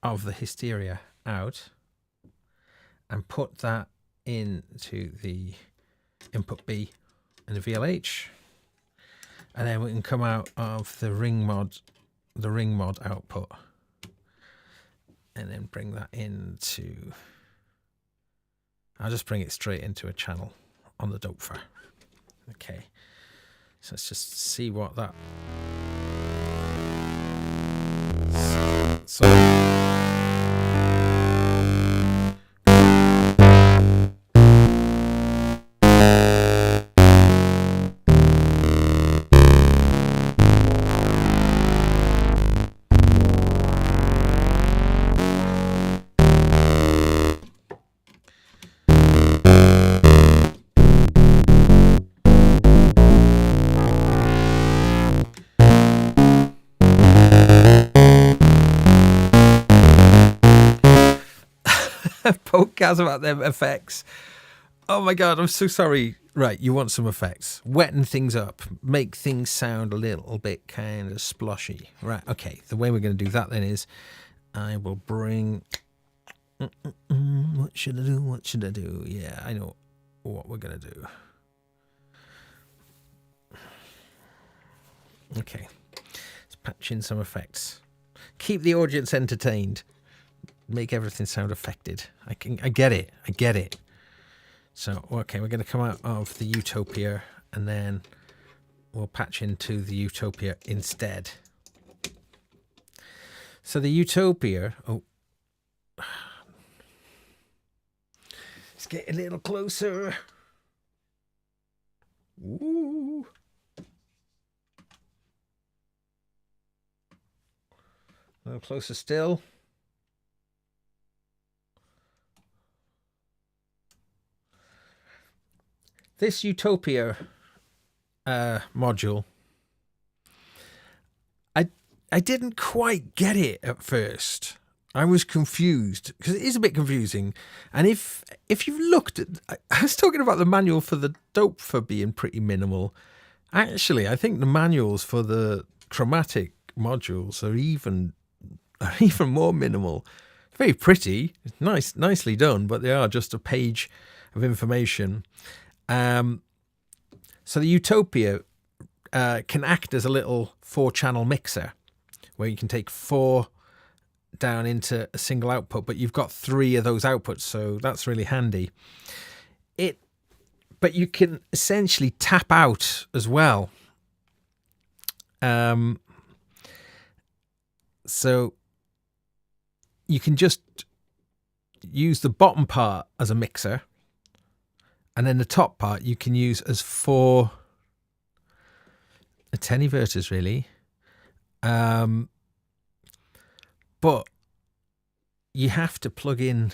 Speaker 1: of the hysteria out and put that into the input B and the VLH. And then we can come out of the ring mod output and then bring that into, I'll just bring it straight into a channel on the Doepfer. Okay, so let's just see what that. So podcast about them effects. Oh my god, I'm so sorry. Right, you want some effects. Wetten things up. Make things sound a little bit kind of sploshy. Right, okay. The way we're going to do that then is I will bring... What should I do? What should I do? Yeah, I know what we're going to do. Okay. Let's patch in some effects. Keep the audience entertained. Make everything sound affected. I get it. So, okay, we're going to come out of the Utopia and then we'll patch into the Utopia instead. So the Utopia, let's get a little closer. Ooh. A little closer still. This Utopia module, I didn't quite get it at first. I was confused because it is a bit confusing. And if you've looked at, I was talking about the manual for the Doepfer being pretty minimal. Actually, I think the manuals for the chromatic modules are even more minimal. Very pretty, nicely done, but they are just a page of information. So the Utopia can act as a little 4-channel mixer where you can take 4 down into a single output, but you've got 3 of those outputs, so that's really handy. But you can essentially tap out as well. So you can just use the bottom part as a mixer. And then the top part you can use as 4 attenuators, really. But you have to plug in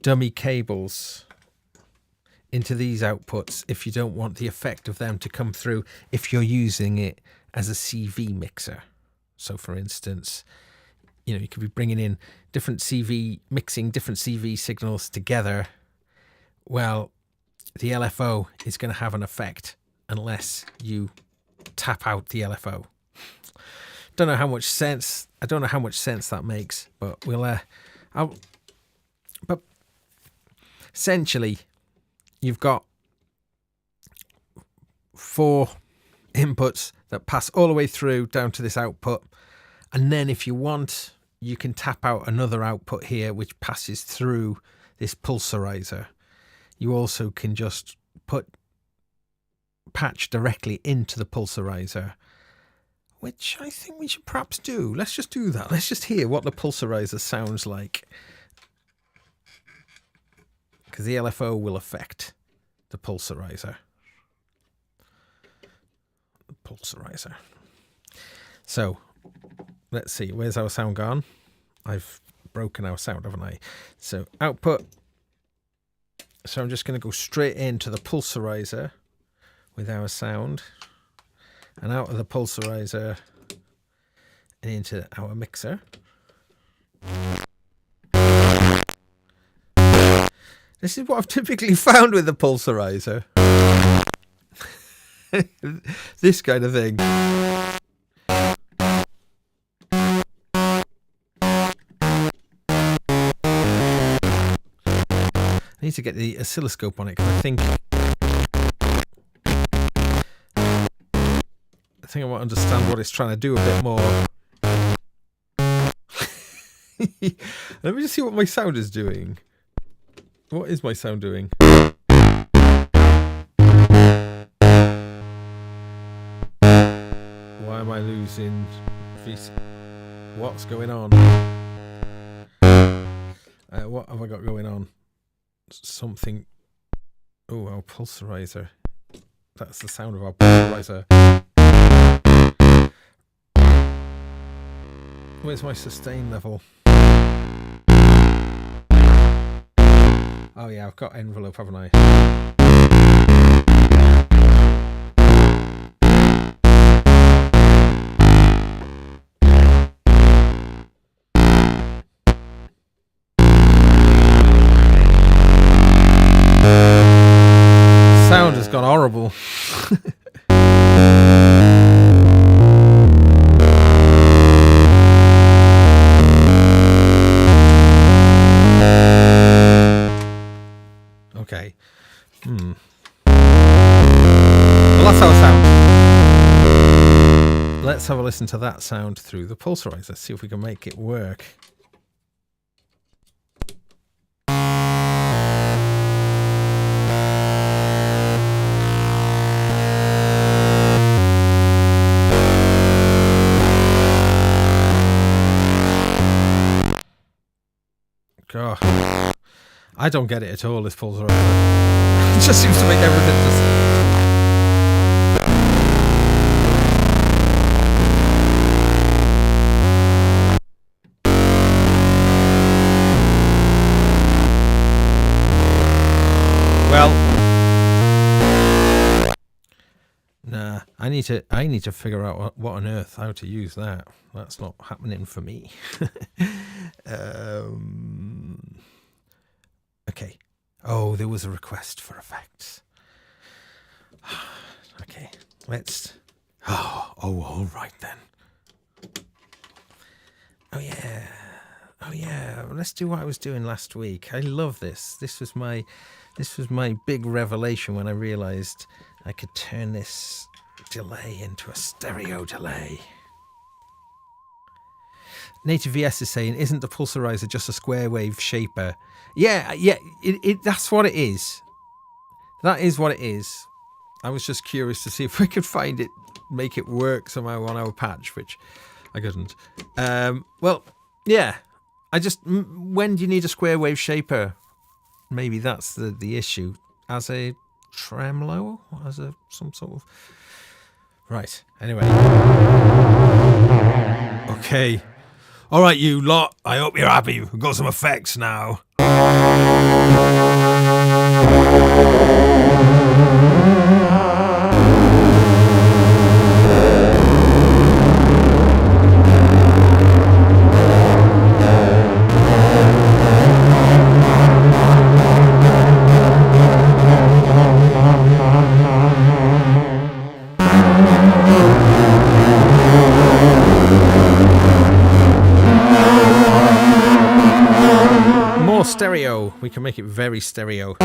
Speaker 1: dummy cables into these outputs if you don't want the effect of them to come through if you're using it as a CV mixer. So, for instance, you could be bringing in different CV, mixing different CV signals together. Well, the LFO is going to have an effect unless you tap out the LFO. I don't know how much sense that makes, but but essentially you've got 4 inputs that pass all the way through down to this output. And then if you want, you can tap out another output here, which passes through this pulsarizer. You also can just put patch directly into the pulsarizer, which I think we should perhaps do. Let's just do that. Let's just hear what the pulsarizer sounds like, because the LFO will affect the pulsarizer. Pulsarizer. So let's see, where's our sound gone? I've broken our sound, haven't I? So output. So I'm just going to go straight into the pulsarizer with our sound, and out of the pulsarizer and into our mixer. This is what I've typically found with the pulsarizer. This kind of thing. I need to get the oscilloscope on it, because I think I want to understand what it's trying to do a bit more. Let me just see what my sound is doing. What is my sound doing? Why am I losing? What's going on? What have I got going on? Something. Oh, our pulsarizer. That's the sound of our pulsarizer. Where's my sustain level? Oh yeah, I've got envelope, haven't I? Sound has gone horrible. Okay. Well, that's our sound. Let's have a listen to that sound through the pulsarizer. See if we can make it work. God. I don't get it at all, this pulsarizer. It just seems to make everything just... Well... Nah, I need to figure out what on earth, how to use that. That's not happening for me. Okay. Oh, there was a request for effects. Okay, let's... Oh, all right then. Oh yeah. Let's do what I was doing last week. I love this. This was my big revelation when I realized I could turn this delay into a stereo delay. Native VS is saying, isn't the pulsarizer just a square wave shaper? Yeah, that's what it is. That is what it is. I was just curious to see if we could find it, make it work somehow on our patch, which I couldn't. Well, yeah. When do you need a square wave shaper? Maybe that's the issue. As a tremolo? As some sort of... Right, anyway. Okay. All right, you lot. I hope you're happy. We've got some effects now. Stereo. We can make it very stereo.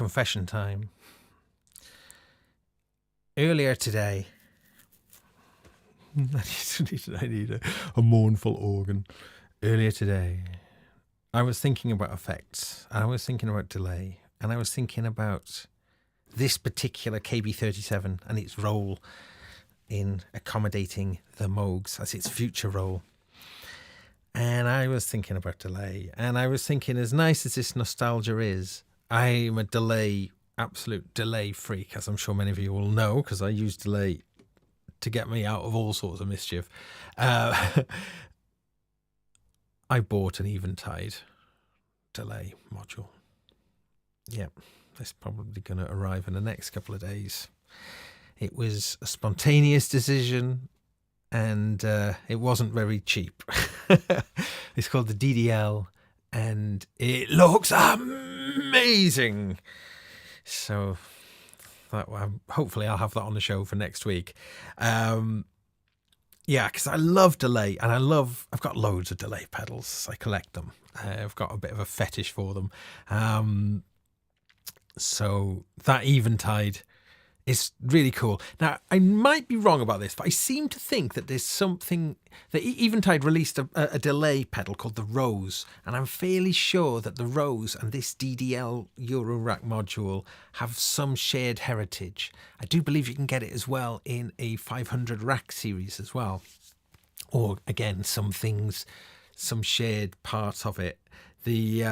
Speaker 1: confession time. Earlier today, I need a mournful organ. Earlier today, I was thinking about effects, and I was thinking about delay, and I was thinking about this particular KB37 and its role in accommodating the Moogs as its future role. And I was thinking about delay, and I was thinking, as nice as this nostalgia is, I'm a absolute delay freak, as I'm sure many of you will know, because I use delay to get me out of all sorts of mischief. I bought an Eventide delay module. Yep, it's probably going to arrive in the next couple of days. It was a spontaneous decision, and it wasn't very cheap. It's called the DDL, and it looks amazing. So hopefully I'll have that on the show for next week. Yeah, because I love delay, and I've got loads of delay pedals. I collect them. I've got a bit of a fetish for them. So that Eventide is really cool. Now, I might be wrong about this, but I seem to think that there's something that Eventide released a delay pedal called the Rose, and I'm fairly sure that the Rose and this DDL Eurorack module have some shared heritage. I do believe you can get it as well in a 500 rack series as well, or again some shared parts of it. The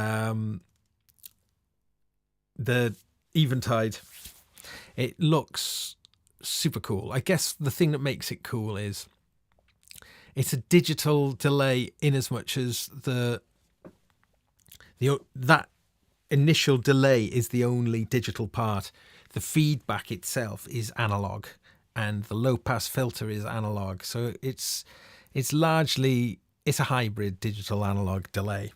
Speaker 1: Eventide, it looks super cool. I guess the thing that makes it cool is it's a digital delay, in as much as that initial delay is the only digital part. The feedback itself is analog, and the low pass filter is analog. So it's largely a hybrid digital analog delay.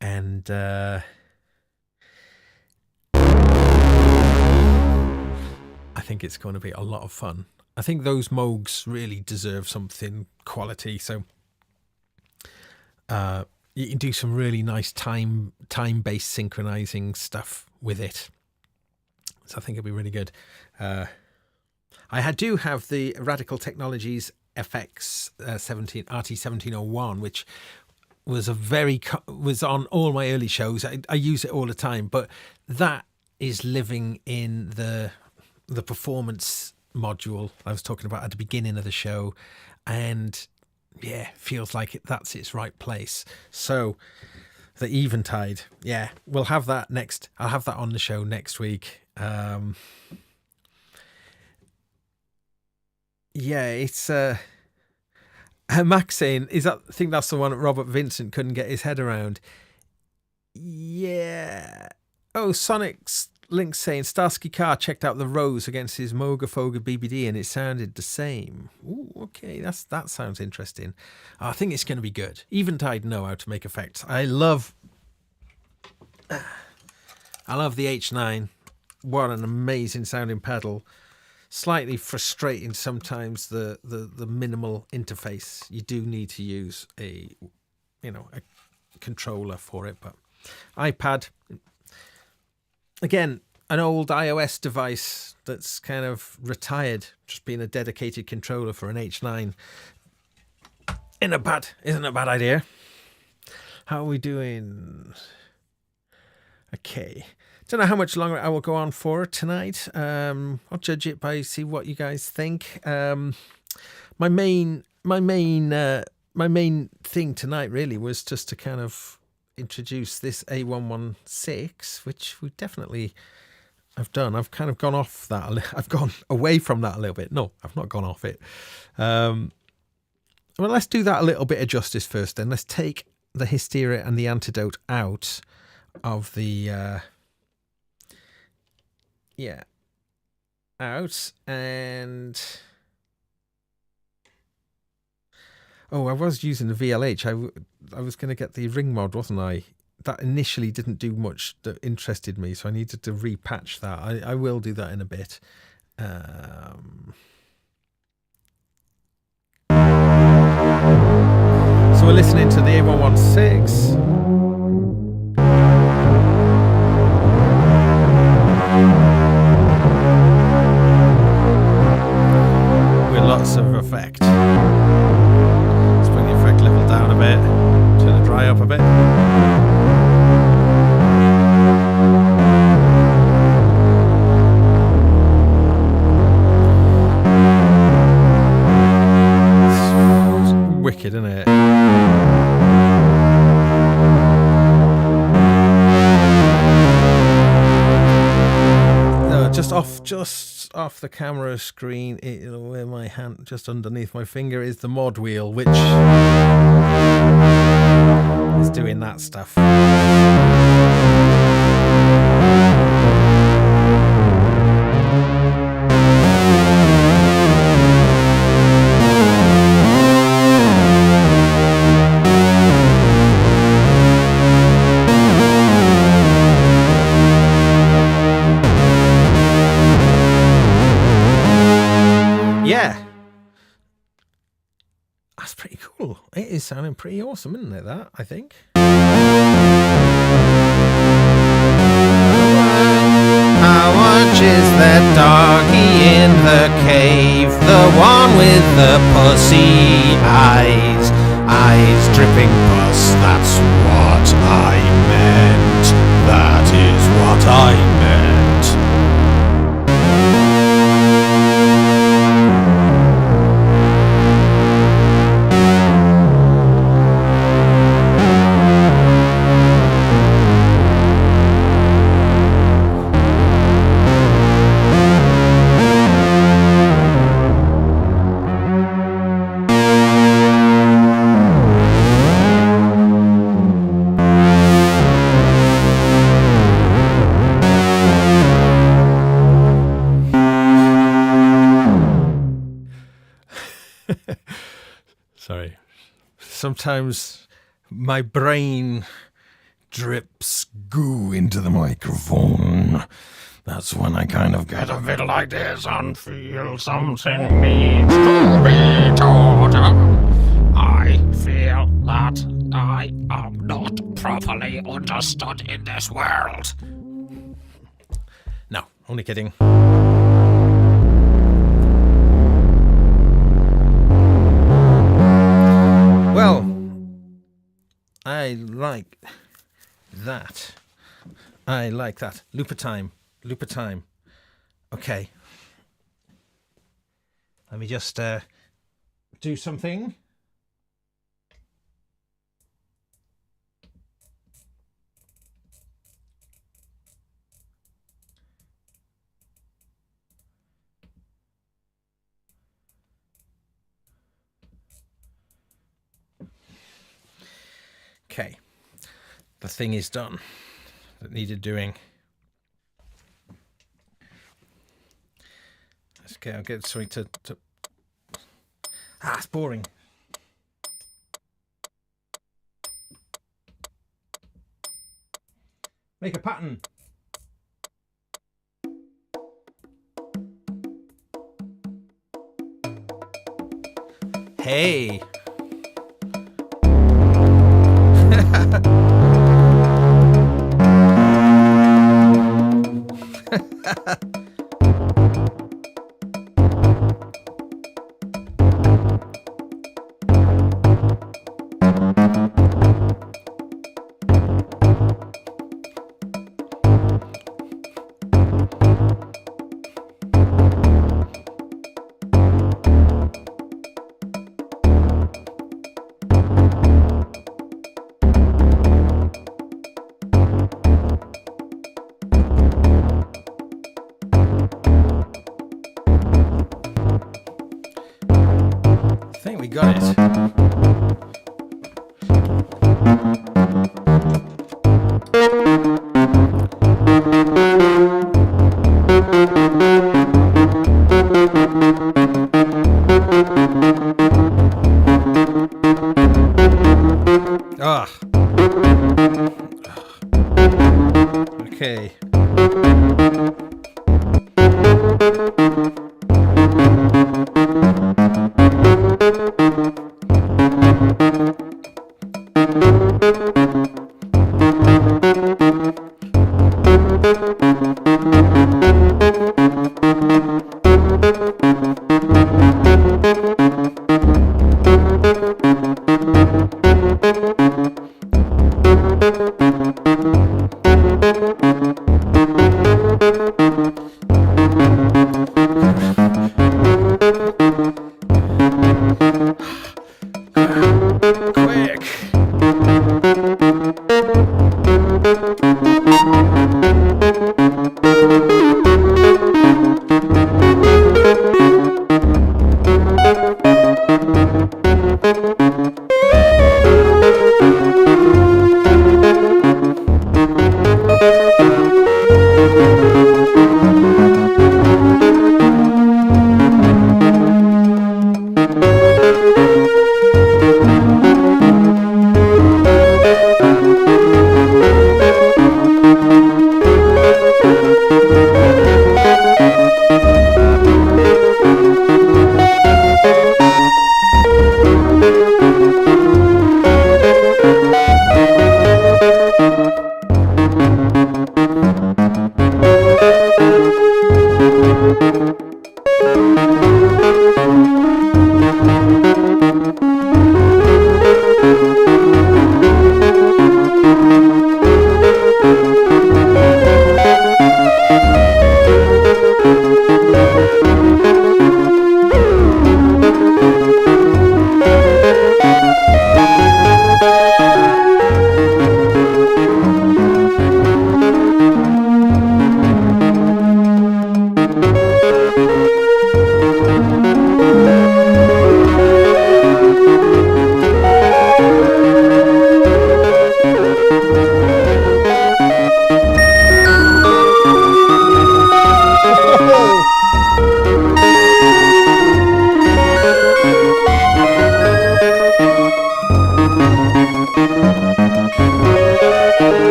Speaker 1: And I think it's going to be a lot of fun. I think those Moogs really deserve something quality. So you can do some really nice time-based synchronizing stuff with it. So I think it'll be really good. I do have the Radical Technologies FX RT1701, which was on all my early shows. I use it all the time, but that is living in the performance module I was talking about at the beginning of the show, and yeah, feels like that's its right place. So the Eventide, yeah, we'll have that next. I'll have that on the show next week. Yeah, it's Max saying, I think that's the one that Robert Vincent couldn't get his head around. Yeah. Oh, Sonic's Link saying Starsky Carr checked out the Rose against his Moga Foga BBD and it sounded the same. Ooh, okay, that sounds interesting. I think it's going to be good. Eventide know how to make effects. I love the H9. What an amazing sounding pedal. Slightly frustrating sometimes, the minimal interface. You do need to use a controller for it, but iPad, again, an old iOS device that's kind of retired, just being a dedicated controller for an H9 isn't a bad idea. How are we doing? Okay. Don't know how much longer I will go on for tonight. I'll judge it by see what you guys think. My main thing tonight really was just to kind of introduce this A-111-6, which we definitely have done. I've kind of gone off that. I've gone away from that a little bit. No, I've not gone off it. Well, let's do that a little bit of justice first. Then let's take the Hysteria and the Antidote out of the. Out, and I was using the VLH. I was going to get the ring mod, wasn't I? That initially didn't do much that interested me, so I needed to repatch that. I will do that in a bit. So we're listening to the A-111-6. up a bit. It's wicked, isn't it? No, just off the camera screen, where my hand, just underneath my finger, is the mod wheel, which is doing that stuff. Yeah, that's pretty cool. It is sounding pretty awesome, isn't it, that, I think? How much is that doggy in the cave? The one with the pussy eyes. Eyes dripping pus, that's what I meant. That is what I meant. Sorry. Sometimes my brain drips goo into the microphone. That's when I kind of get a bit like this and feel something needs to be taught. I feel that I am not properly understood in this world. No, only kidding. Well, I like that. I like that. Looper time. Looper time. Okay. Let me just do something. Okay, the thing is done that needed doing. I'll get something to... it's boring. Make a pattern. Hey. I think we got it. Okay.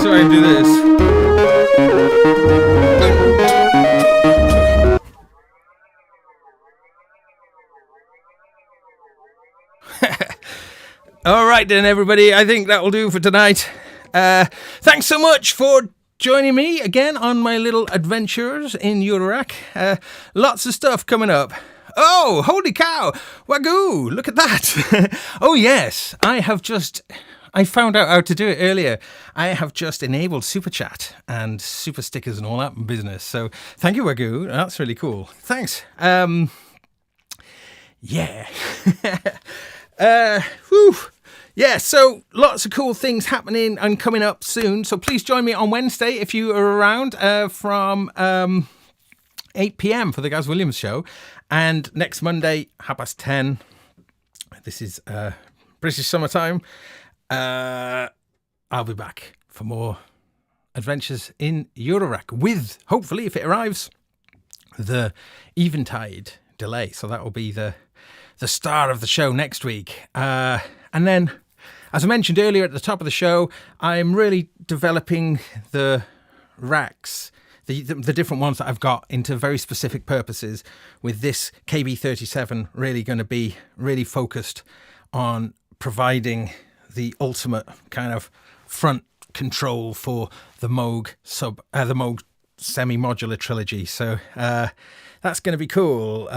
Speaker 2: So I do this. All right then, everybody. I think that will do for tonight. Thanks so much for joining me again on my little adventures in Eurorack. Lots of stuff coming up. Oh, holy cow! Wagoo! Look at that! Oh yes, I found out how to do it earlier. I have just enabled Super Chat and Super Stickers and all that business. So thank you, Wagoo. That's really cool. Thanks. Yeah. Whew. Yeah, so lots of cool things happening and coming up soon. So please join me on Wednesday if you are around from 8 p.m. for the Gaz Williams show. And next Monday, 10:30. This is British summertime. I'll be back for more adventures in Eurorack with, hopefully, if it arrives, the Eventide delay. So that will be the star of the show next week. And then, as I mentioned earlier at the top of the show, I'm really developing the racks, the different ones that I've got into very specific purposes, with this KB37 really going to be really focused on providing the ultimate kind of front control for the Moog semi-modular trilogy. So that's going to be cool.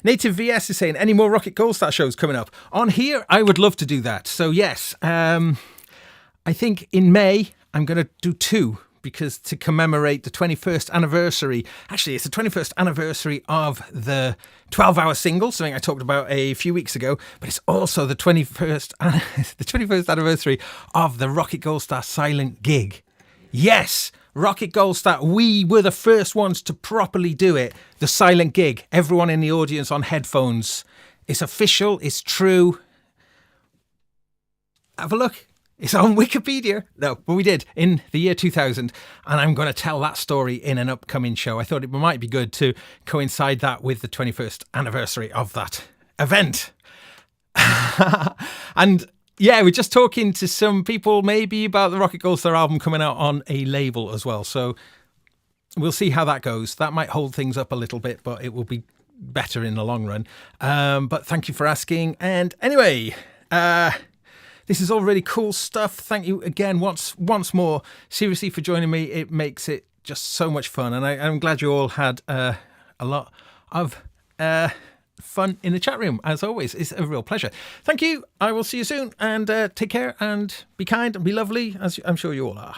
Speaker 2: Native VS is saying, any more Rocket Gold Star shows coming up? On here, I would love to do that. So yes, I think in May, I'm going to do 2, because to commemorate the 21st anniversary, actually it's the 21st anniversary of the 12-hour single, something I talked about a few weeks ago, but it's also the 21st anniversary of the Rocket Gold Star silent gig. Yes, Rocket Gold Star, we were the first ones to properly do it, the silent gig. Everyone in the audience on headphones. It's official, it's true. Have a look. It's on Wikipedia. No, but we did in the year 2000, and I'm going to tell that story in an upcoming show. I thought it might be good to coincide that with the 21st anniversary of that event. And yeah, we're just talking to some people maybe about the Rocket Gold Star album coming out on a label as well. So we'll see how that goes. That might hold things up a little bit, but it will be better in the long run. But thank you for asking. And anyway, this is all really cool stuff. Thank you again once more, seriously, for joining me. It makes it just so much fun. And I'm glad you all had a lot of fun in the chat room. As always, it's a real pleasure. Thank you. I will see you soon. And take care and be kind and be lovely, as I'm sure you all are.